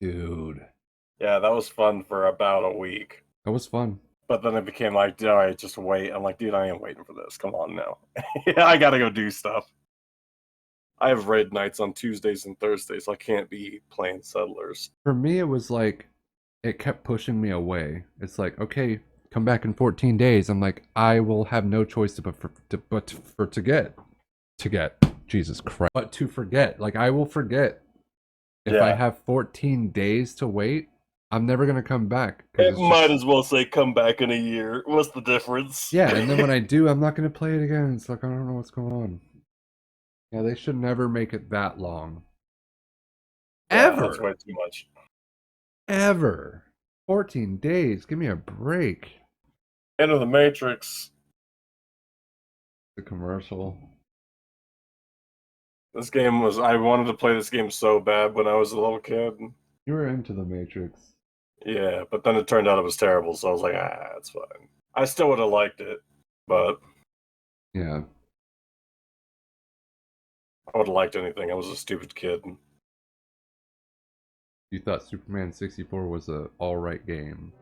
S1: Dude,
S2: Yeah, that was fun for about a week.
S1: that was fun.
S2: But then it became like, all right, just wait. I'm like, dude, I ain't waiting for this. Come on now. Yeah, I gotta go do stuff. I have raid nights on Tuesdays and Thursdays. So I can't be playing Settlers.
S1: For me, it was like, it kept pushing me away. It's like, okay, come back in 14 days. I'm like, I will have no choice to get. Jesus Christ. But to forget. Like, I will forget. If I
S2: Yeah.
S1: have 14 days to wait, I'm never going to come back.
S2: It might as well say come back in a year. What's the difference?
S1: Yeah, and then when I do, I'm not going to play it again. It's like, I don't know what's going on. Yeah, they should never make it that long.
S2: Yeah,
S1: Ever.
S2: that's way too much.
S1: Ever. 14 days. Give me a break.
S2: End of the Matrix.
S1: The commercial.
S2: This game was. I wanted to play this game so bad when I was a little kid.
S1: You were into the Matrix.
S2: Yeah, but then it turned out it was terrible, so I was like, it's fine. I still would have liked it, but
S1: Yeah.
S2: I would have liked anything. I was a stupid kid.
S1: You thought Superman 64 was a alright game.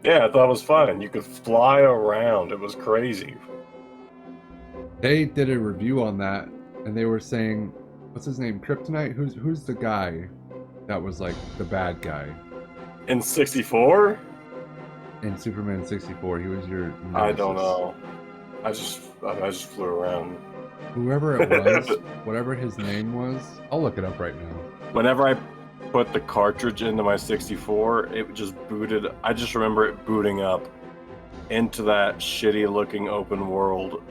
S2: Yeah, I thought it was fun. You could fly around. It was crazy.
S1: They did a review on that, and they were saying, what's his name? Kryptonite? Who's the guy that was like the bad guy?
S2: In 64?
S1: In Superman 64, he was your nemesis.
S2: I don't know. I just flew around.
S1: Whoever it was, whatever his name was, I'll look it up right now.
S2: Whenever I put the cartridge into my 64, it just booted. I just remember it booting up into that shitty looking open world.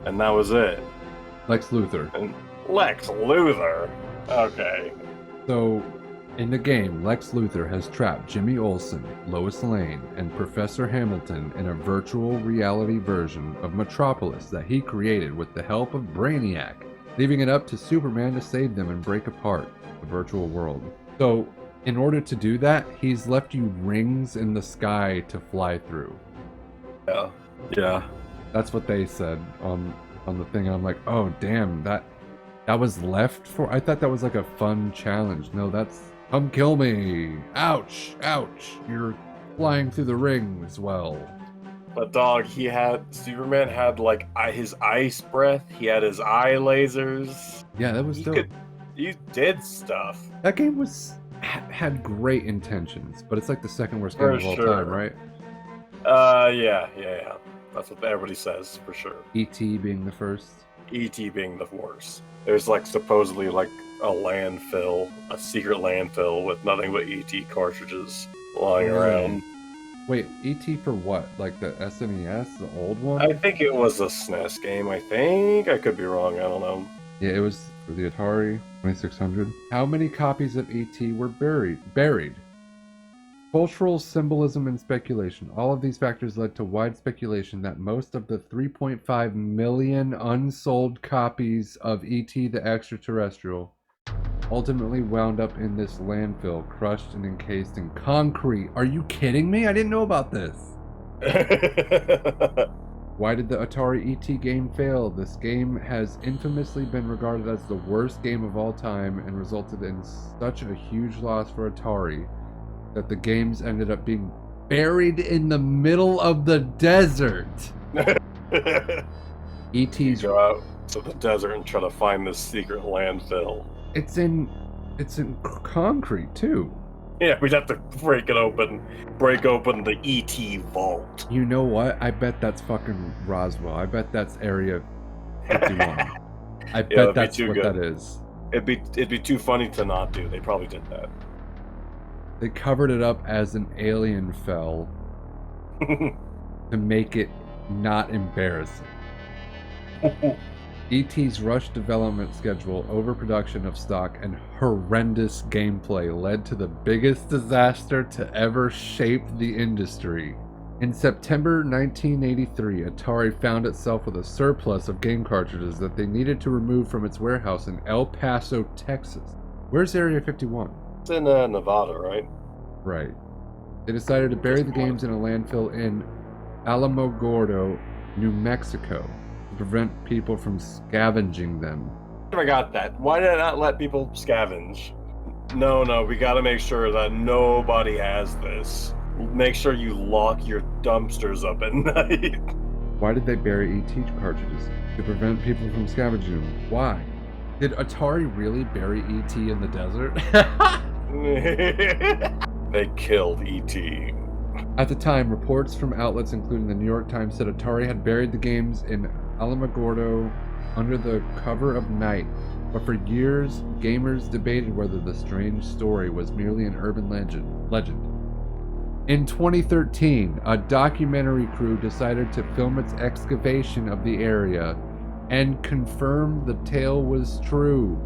S2: And that was it.
S1: Lex Luthor.
S2: And Lex Luthor. Okay.
S1: So, in the game, Lex Luthor has trapped Jimmy Olsen, Lois Lane, and Professor Hamilton in a virtual reality version of Metropolis that he created with the help of Brainiac, leaving it up to Superman to save them and break apart the virtual world. So, in order to do that, he's left you rings in the sky to fly through.
S2: Yeah.
S1: That's what they said on the thing. And I'm like, oh damn, that was left for. I thought that was like a fun challenge. No, that's come kill me. Ouch, ouch. You're flying through the ring as well.
S2: But dog, Superman had like his ice breath. He had his eye lasers.
S1: Yeah, that was dope.
S2: You did stuff.
S1: That game had great intentions, but it's like the second worst game
S2: For
S1: of all
S2: sure.
S1: time, right?
S2: Yeah. That's what everybody says for sure.
S1: E.T. being the first.
S2: E.T. being the worst. There's like supposedly like a secret landfill with nothing but E.T. cartridges lying around.
S1: Wait, E.T. for what? Like the SNES, the old one?
S2: I think it was a SNES game. I think I could be wrong. I don't know.
S1: Yeah, it was for the Atari 2600. How many copies of E.T. were buried? Cultural symbolism and speculation. All of these factors led to wide speculation that most of the 3.5 million unsold copies of E.T. the Extraterrestrial ultimately wound up in this landfill, crushed and encased in concrete. Are you kidding me? I didn't know about this. Why did the Atari E.T. game fail? This game has infamously been regarded as the worst game of all time and resulted in such a huge loss for Atari that the games ended up being buried in the middle of the desert. E.T.'s
S2: Go out to the desert and try to find this secret landfill.
S1: It's in concrete too.
S2: Yeah, we'd have to break open the ET vault.
S1: You know what? I bet that's fucking Roswell. I bet that's Area 51. I bet that's what that is.
S2: It'd be too funny to not do. They probably did that.
S1: They covered it up as an alien fell to make it not embarrassing. E.T.'s rushed development schedule, overproduction of stock, and horrendous gameplay led to the biggest disaster to ever shape the industry. In September 1983, Atari found itself with a surplus of game cartridges that they needed to remove from its warehouse in El Paso, Texas. Where's Area 51?
S2: It's in Nevada, right?
S1: Right. They decided to bury the games in a landfill in Alamogordo, New Mexico, to prevent people from scavenging them.
S2: I got that. Why did I not let people scavenge? No, we gotta make sure that nobody has this. Make sure you lock your dumpsters up at night.
S1: Why did they bury ET cartridges? To prevent people from scavenging them. Why? Did Atari really bury ET in the desert?
S2: They killed E.T.
S1: At the time, reports from outlets including the New York Times said Atari had buried the games in Alamogordo under the cover of night. But for years, gamers debated whether the strange story was merely an urban legend. In 2013, a documentary crew decided to film its excavation of the area and confirmed the tale was true.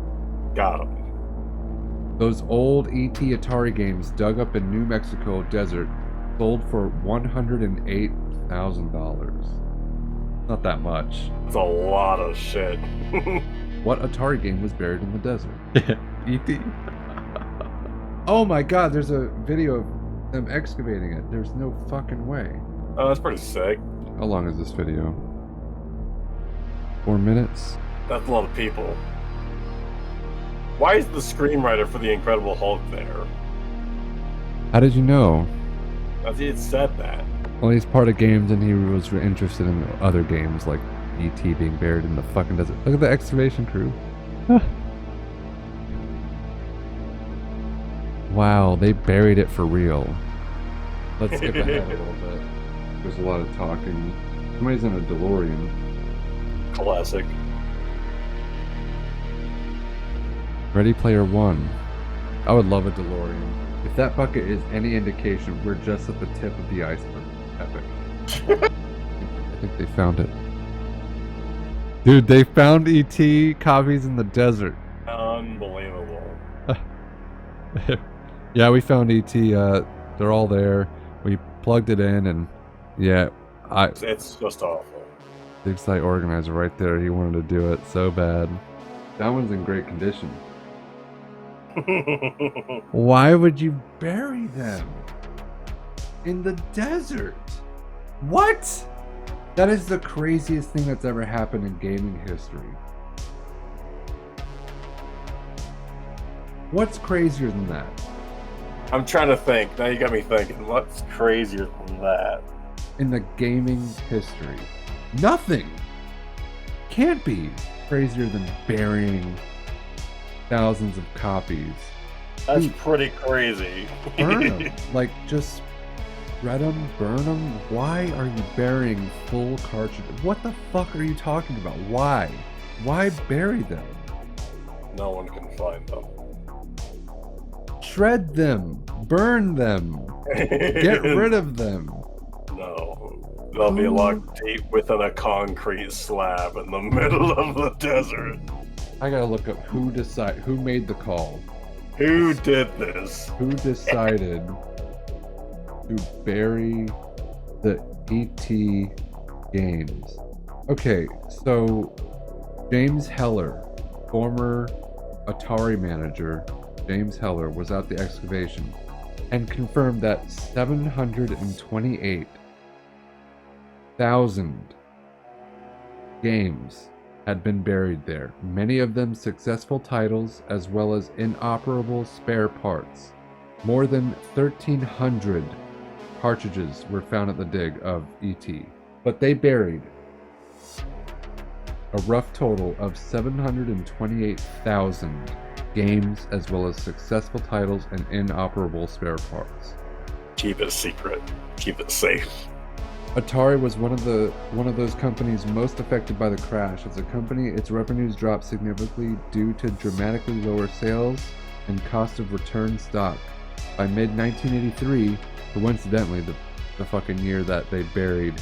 S2: Got him.
S1: Those old ET Atari games dug up in New Mexico desert sold for $108,000. Not that much.
S2: That's a lot of shit.
S1: What Atari game was buried in the desert? ET. Oh my god, there's a video of them excavating it. There's no fucking way.
S2: Oh, that's pretty sick.
S1: How long is this video? 4 minutes?
S2: That's a lot of people. Why is the screenwriter for The Incredible Hulk there?
S1: How did you know?
S2: It said that.
S1: Well, he's part of games and he was interested in other games like E.T. being buried in the fucking desert. Look at the excavation crew. Wow, they buried it for real. Let's skip ahead a little bit. There's a lot of talking. Somebody's in a DeLorean.
S2: Classic.
S1: Ready Player One. I would love a DeLorean. If that bucket is any indication, we're just at the tip of the iceberg. Epic. I think they found it. Dude, they found ET copies in the desert.
S2: Unbelievable.
S1: Yeah, we found ET. They're all there. We plugged it in, and yeah,
S2: It's just awful.
S1: Big site organizer right there. He wanted to do it so bad. That one's in great condition. Why would you bury them in the desert? What? That is the craziest thing that's ever happened in gaming history. What's crazier than that?
S2: I'm trying to think. Now you got me thinking. What's crazier than that?
S1: In the gaming history. Nothing. Can't be crazier than burying thousands of copies.
S2: That's pretty crazy.
S1: Burn them. Like, just shred them, burn them. Why are you burying full cartridges? What the fuck are you talking about? Why? Why bury them?
S2: No one can find them.
S1: Shred them. Burn them. Get rid of them.
S2: No. They'll be locked deep within a concrete slab in the middle of the desert.
S1: I gotta look up who made the call.
S2: Who did this?
S1: Who decided to bury the ET games? Okay, so James Heller, former Atari manager, James Heller, was at the excavation and confirmed that 728,000 games had been buried there, many of them successful titles as well as inoperable spare parts. More than 1,300 cartridges were found at the dig of ET, but they buried a rough total of 728,000 games as well as successful titles and inoperable spare parts.
S2: Keep it secret. Keep it safe.
S1: Atari was one of those companies most affected by the crash. As a company, its revenues dropped significantly due to dramatically lower sales and cost of return stock. By mid-1983, coincidentally, the fucking year that they buried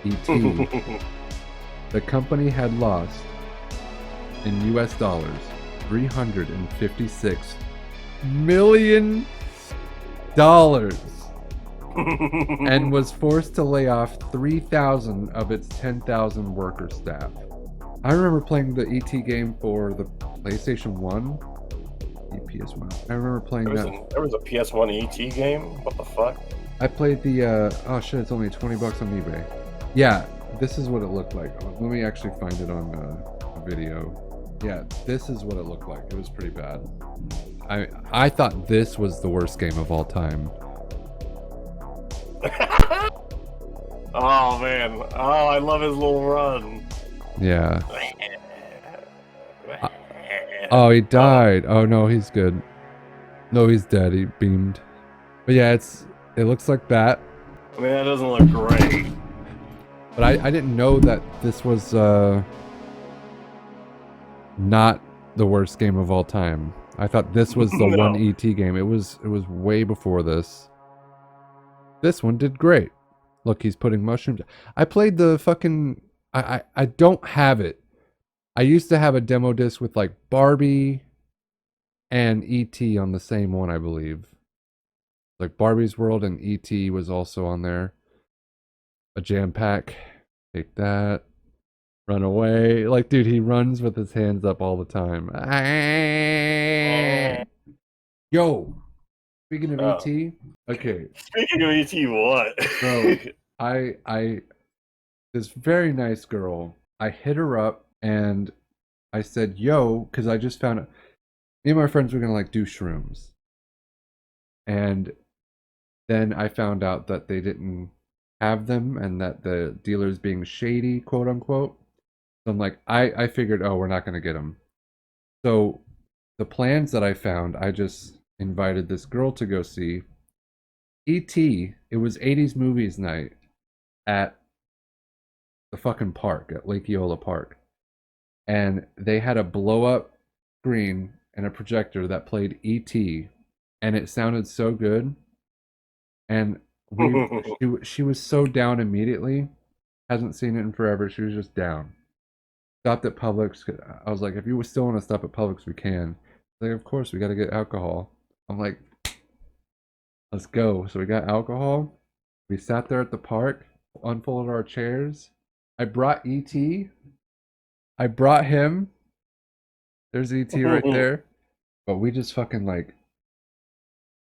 S1: E.T., the company had lost, in US dollars, $356 million and was forced to lay off 3,000 of its 10,000 worker staff. I remember playing the ET game for the PlayStation 1. PS1. I remember playing that.
S2: There was a PS1 ET game? What the fuck?
S1: I played the, oh shit, it's only $20 on eBay. Yeah, this is what it looked like. Let me actually find it on a video. Yeah, this is what it looked like. It was pretty bad. I thought this was the worst game of all time.
S2: Oh man. Oh, I love his little run.
S1: Yeah. Oh, he died. Oh no, he's good. No, he's dead. He beamed. But yeah, it looks like that.
S2: I mean, that doesn't look great.
S1: But I didn't know that this was not the worst game of all time. I thought this was the one ET game. It was way before this. This one did great. Look, he's putting mushrooms. I played the fucking... I don't have it. I used to have a demo disc with like Barbie and E.T. on the same one, I believe. Like Barbie's World and E.T. was also on there. A jam pack. Take that. Run away. Like, dude, he runs with his hands up all the time. Yo, speaking of E.T., okay.
S2: Speaking of ET, what?
S1: So I this very nice girl, I hit her up and I said, yo, because I just found out me and my friends were gonna like do shrooms. And then I found out that they didn't have them and that the dealer's being shady, quote unquote. So I'm like, I figured, oh, we're not gonna get them. So the plans that I found, I just invited this girl to go see E.T. It was 80s movies night at the fucking park, at Lake Eola Park. And they had a blow up screen and a projector that played E.T. and it sounded so good. And she was so down immediately. Hasn't seen it in forever. She was just down. Stopped at Publix. I was like, if you still want to stop at Publix, we can. Like, of course, we got to get alcohol. I'm like, let's go. So we got alcohol. We sat there at the park, unfolded our chairs. I brought ET. I brought him. There's ET right there. But we just fucking like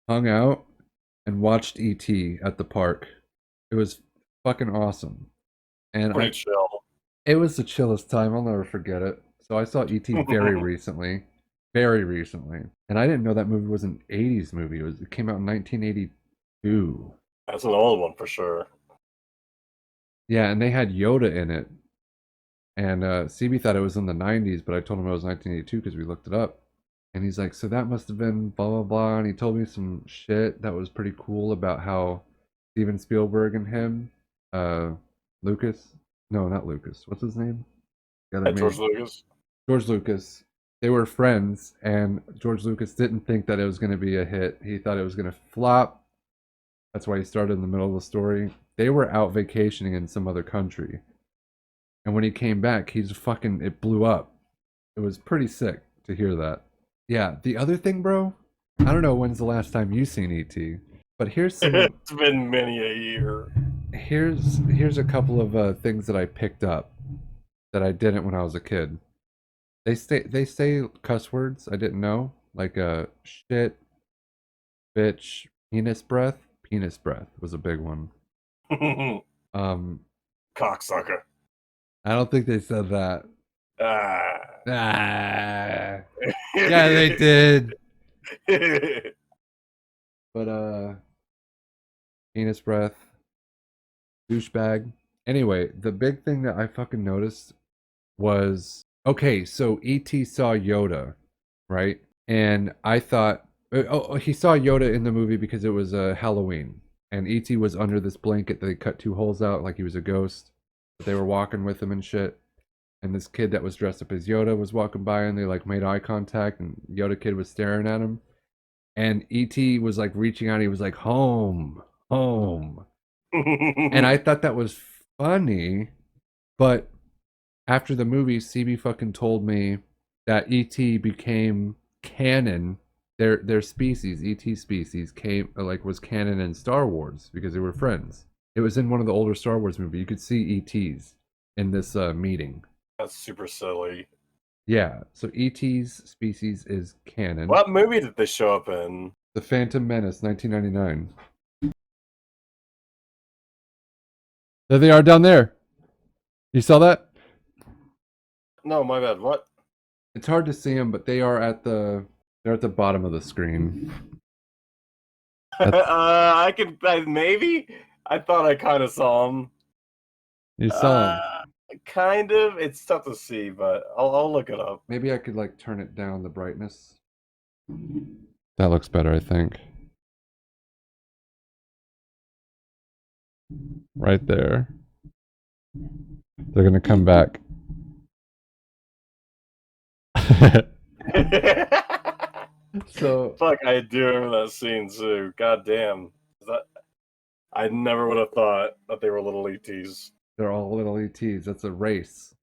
S1: hung out and watched ET at the park. It was fucking awesome. And
S2: Pretty chill.
S1: it was the chillest time. I'll never forget it. So I saw ET very recently. Very recently. And I didn't know that movie was an 80s movie. It came out in 1982.
S2: That's an old one for sure.
S1: Yeah, and they had Yoda in it. And CB thought it was in the 90s, but I told him it was 1982 because we looked it up. And he's like, so that must have been blah, blah, blah. And he told me some shit that was pretty cool about how Steven Spielberg and him, Lucas, no, not Lucas, what's his name?
S2: George Lucas.
S1: George Lucas. They were friends, and George Lucas didn't think that it was going to be a hit. He thought it was going to flop. That's why he started in the middle of the story. They were out vacationing in some other country. And when he came back, it blew up. It was pretty sick to hear that. Yeah, the other thing, bro, I don't know when's the last time you've seen E.T., but here's some...
S2: It's been many a year.
S1: Here's a couple of things that I picked up that I didn't when I was a kid. They say cuss words I didn't know, like shit, bitch, penis breath. Penis breath was a big one.
S2: Cocksucker.
S1: I don't think they said that.
S2: Ah.
S1: Yeah, they did. But penis breath, douchebag. Anyway, the big thing that I fucking noticed was, okay, so E.T. saw Yoda, right? And I thought, he saw Yoda in the movie because it was Halloween, and E.T. was under this blanket that they cut 2 holes out like he was a ghost. But they were walking with him and shit. And this kid that was dressed up as Yoda was walking by, and they like made eye contact, and Yoda kid was staring at him. And E.T. was like reaching out, he was like, home, home. And I thought that was funny, but after the movie, CB fucking told me that ET became canon. Their species, ET species, was canon in Star Wars because they were friends. It was in one of the older Star Wars movies. You could see ETs in this meeting.
S2: That's super silly.
S1: Yeah, so ET's species is canon.
S2: What movie did they show up in?
S1: The Phantom Menace, 1999. There they are down there. You saw that?
S2: No, my bad. What?
S1: It's hard to see them, but they're at the bottom of the screen.
S2: Maybe. I thought I kind of saw them.
S1: You saw them.
S2: Kind of. It's tough to see, but I'll look it up.
S1: Maybe I could like turn it down the brightness. That looks better, I think. Right there. They're gonna come back. So
S2: fuck, I do remember that scene too. God damn. I never would have thought that they were little ETs.
S1: They're all little ETs. That's a race.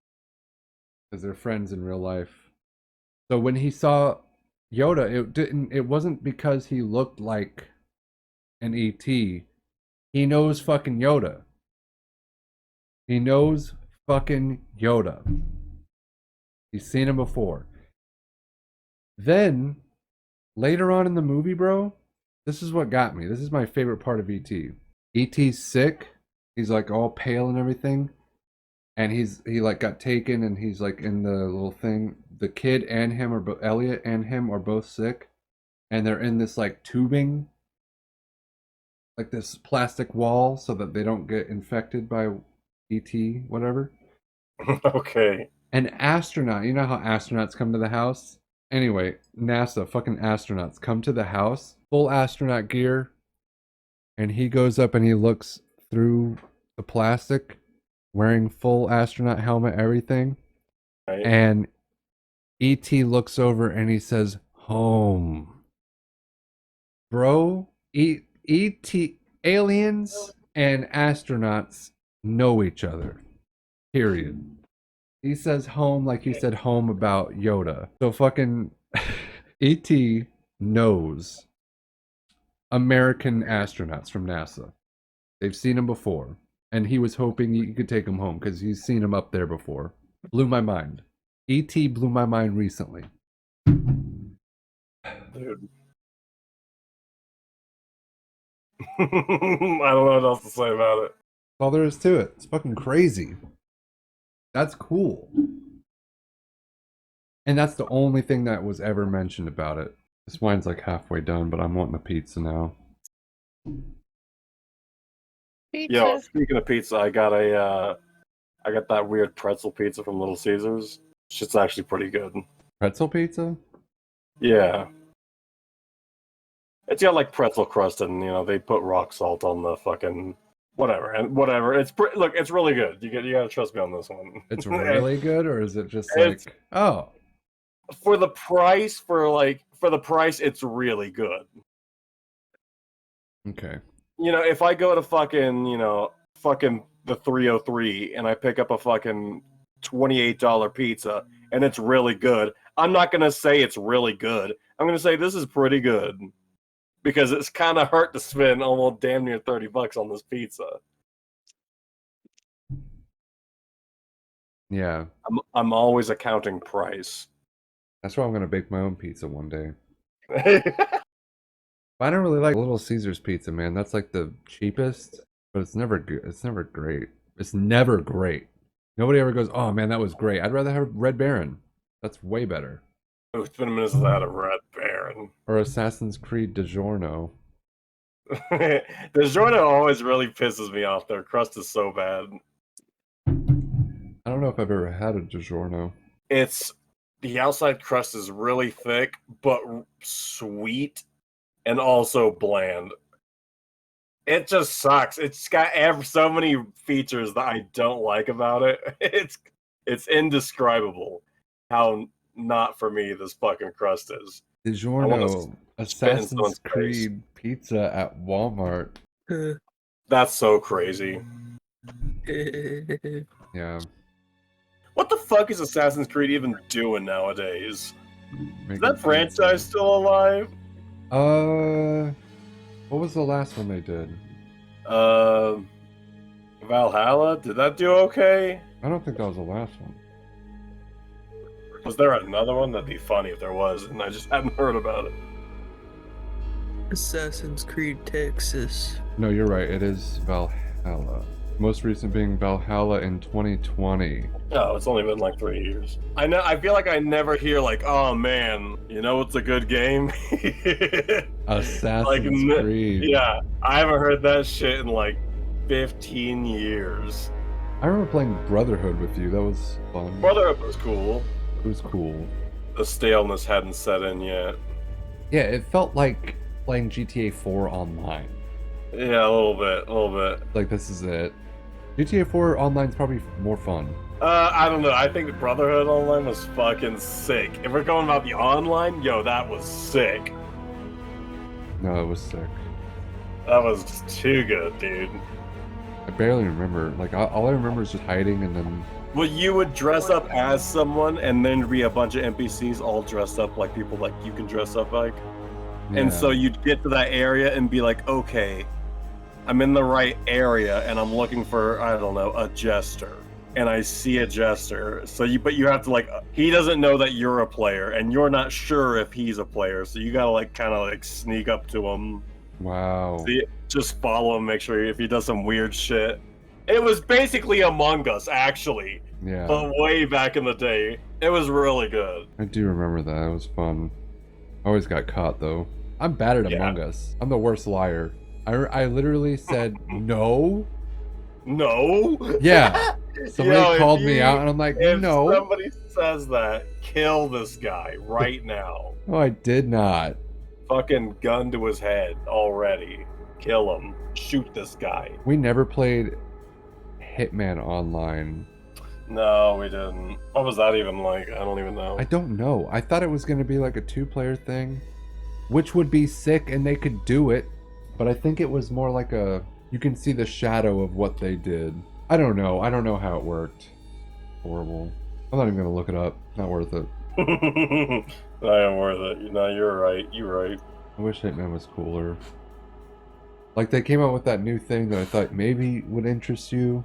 S1: Because they're friends in real life. So when he saw Yoda, it wasn't because he looked like an ET. He knows fucking Yoda. He knows fucking Yoda. He's seen him before. Then, later on in the movie, bro, this is what got me. This is my favorite part of E.T. E.T's sick. He's like all pale and everything. And he like got taken, and he's like in the little thing. The kid and him Elliot and him are both sick. And they're in this like tubing, like this plastic wall, so that they don't get infected by ET, whatever.
S2: Okay.
S1: An astronaut, you know how astronauts come to the house? Anyway, NASA, fucking astronauts come to the house, full astronaut gear, and he goes up and he looks through the plastic, wearing full astronaut helmet, everything.
S2: Right.
S1: And E.T. looks over and he says, Home. Bro, ET aliens and astronauts know each other. Period. He says home like he said home about Yoda. So fucking ET knows American astronauts from NASA. They've seen him before. And he was hoping you could take him home because he's seen him up there before. Blew my mind. ET blew my mind recently.
S2: Dude. I don't know what else to say about it.
S1: All there is to it. It's fucking crazy. That's cool. And that's the only thing that was ever mentioned about it. This wine's like halfway done, but I'm wanting a pizza now.
S5: Pizza.
S2: Yo, speaking of pizza, I got that weird pretzel pizza from Little Caesars. Shit's actually pretty good.
S1: Pretzel pizza?
S2: Yeah. It's got like pretzel crust and, they put rock salt on the fucking whatever. Look, it's really good. You gotta trust me on this one.
S1: It's really good, or is it just like, oh.
S2: For the price, it's really good.
S1: Okay.
S2: If I go to fucking the 303 and I pick up a fucking $28 pizza and it's really good, I'm not gonna say it's really good. I'm gonna say this is pretty good. Because it's kind of hard to spend almost damn near $30 on this pizza.
S1: Yeah.
S2: I'm always accounting price.
S1: That's why I'm gonna bake my own pizza one day. I don't really like Little Caesars pizza, man. That's like the cheapest, but it's never good. It's never great. It's never great. Nobody ever goes, "Oh man, that was great." I'd rather have Red Baron. That's way better.
S2: Oh, it's been a minute since I had a Red Baron.
S1: Or Assassin's Creed DiGiorno.
S2: DiGiorno always really pisses me off. Their crust is so bad.
S1: I don't know if I've ever had a DiGiorno.
S2: The outside crust is really thick, but sweet, and also bland. It just sucks. It's got so many features that I don't like about it. It's indescribable how not for me this fucking crust is.
S1: DiGiorno Assassin's Creed pizza at Walmart.
S2: That's so crazy.
S1: Yeah.
S2: What the fuck is Assassin's Creed even doing nowadays? Is that
S1: Making
S2: franchise
S1: pizza.
S2: still alive?
S1: What was the last one they did?
S2: Valhalla? Did that do okay?
S1: I don't think that was the last one.
S2: Was there another one? That'd be funny if there was, and I just hadn't heard about it.
S5: Assassin's Creed Texas.
S1: No, you're right. It is Valhalla. Most recent being Valhalla in 2020.
S2: Oh, it's only been like 3 years. I know. I feel like I never hear like, "Oh man, it's a good game."
S1: Assassin's Creed.
S2: Yeah, I haven't heard that shit in like 15 years.
S1: I remember playing Brotherhood with you. That was fun.
S2: Brotherhood was cool.
S1: It was cool.
S2: The staleness hadn't set in yet.
S1: Yeah, it felt like playing GTA 4 online.
S2: Yeah, a little bit.
S1: Like, this is it. GTA 4 online's probably more fun.
S2: I don't know. I think the Brotherhood Online was fucking sick. If we're going about the online, that was sick.
S1: No, it was sick.
S2: That was just too good, dude.
S1: I barely remember. Like, all I remember is just hiding and then...
S2: Well, you would dress up as someone, and then be a bunch of NPCs all dressed up like people like you can dress up like.
S1: Yeah.
S2: And so you'd get to that area and be like, okay, I'm in the right area, and I'm looking for, I don't know, a jester. And I see a jester. But you have to he doesn't know that you're a player, and you're not sure if he's a player. So you gotta kind of sneak up to him.
S1: Wow.
S2: So just follow him, make sure if he does some weird shit. It was basically Among Us, actually.
S1: Yeah.
S2: But way back in the day. It was really good.
S1: I do remember that. It was fun. I always got caught, though. I'm bad at Among Us. I'm the worst liar. I literally said no.
S2: No?
S1: Yeah. Somebody called me out, and I'm like, no.
S2: If somebody says that, kill this guy right now.
S1: No, I did not.
S2: Fucking gun to his head already. Kill him. Shoot this guy.
S1: We never played Hitman Online.
S2: No, we didn't. What was that even like? I don't even know.
S1: I don't know. I thought it was going to be like a 2-player thing, which would be sick and they could do it, but I think it was more like a you can see the shadow of what they did. I don't know. I don't know how it worked. Horrible. I'm not even going to look it up. Not worth it.
S2: I am worth it. No, you're right. You're right.
S1: I wish Hitman was cooler. Like they came out with that new thing that I thought maybe would interest you.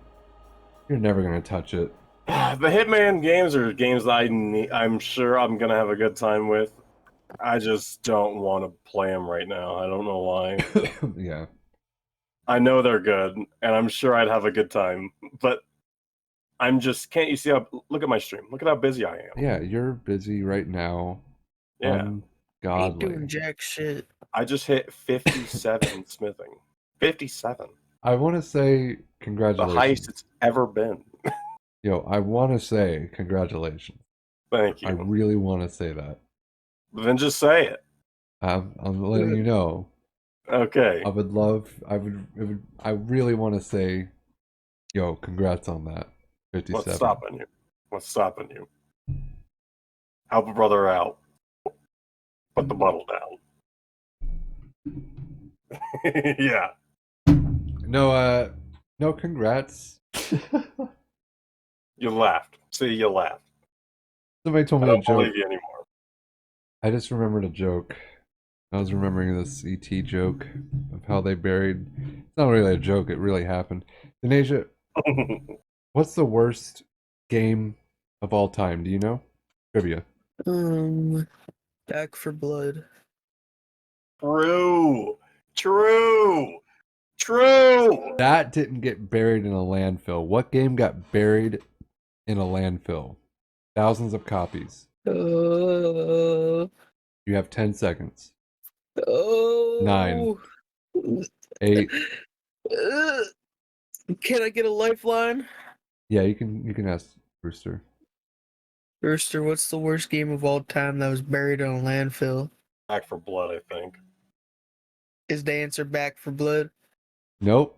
S1: You're never going to touch it.
S2: The Hitman games are games that I'm sure I'm gonna have a good time with. I just don't want to play them right now. I don't know why.
S1: Yeah.
S2: I know they're good, and I'm sure I'd have a good time, but I'm just can't. You see how? Look at my stream. Look at how busy I am.
S1: Yeah, you're busy right now.
S2: Yeah.
S5: Ain't
S1: Ungodly.
S5: doing jack shit.
S2: I just hit 57 smithing. 57.
S1: I want to say
S2: The
S1: congratulations.
S2: highest it's ever been.
S1: Yo, I want to say congratulations.
S2: Thank
S1: I
S2: you.
S1: really want to say that.
S2: Then just say it.
S1: I'm letting you know.
S2: Okay.
S1: I would love. I really want to say, yo, congrats on that. 57.
S2: What's stopping you? What's stopping you? Help a brother out. Put the bottle down. Yeah.
S1: No, no, congrats.
S2: You laughed. See, you laughed.
S1: Somebody told
S2: I
S1: me a
S2: don't
S1: joke.
S2: believe you anymore.
S1: I just remembered a joke. I was remembering this ET joke of how they buried. It's not really a joke. It really happened. Denasia, what's the worst game of all time? Do you know? Trivia.
S5: Back for Blood.
S2: True. True. True.
S1: That didn't get buried in a landfill. What game got buried in a landfill? Thousands of copies.
S5: Oh.
S1: You have 10 seconds.
S5: Oh.
S1: 9, 8.
S5: Can I get a lifeline?
S1: Yeah, you can ask Brewster.
S5: Brewster, what's the worst game of all time that was buried in a landfill?
S2: Back for blood, I think.
S5: Is the answer Back for Blood?
S1: Nope.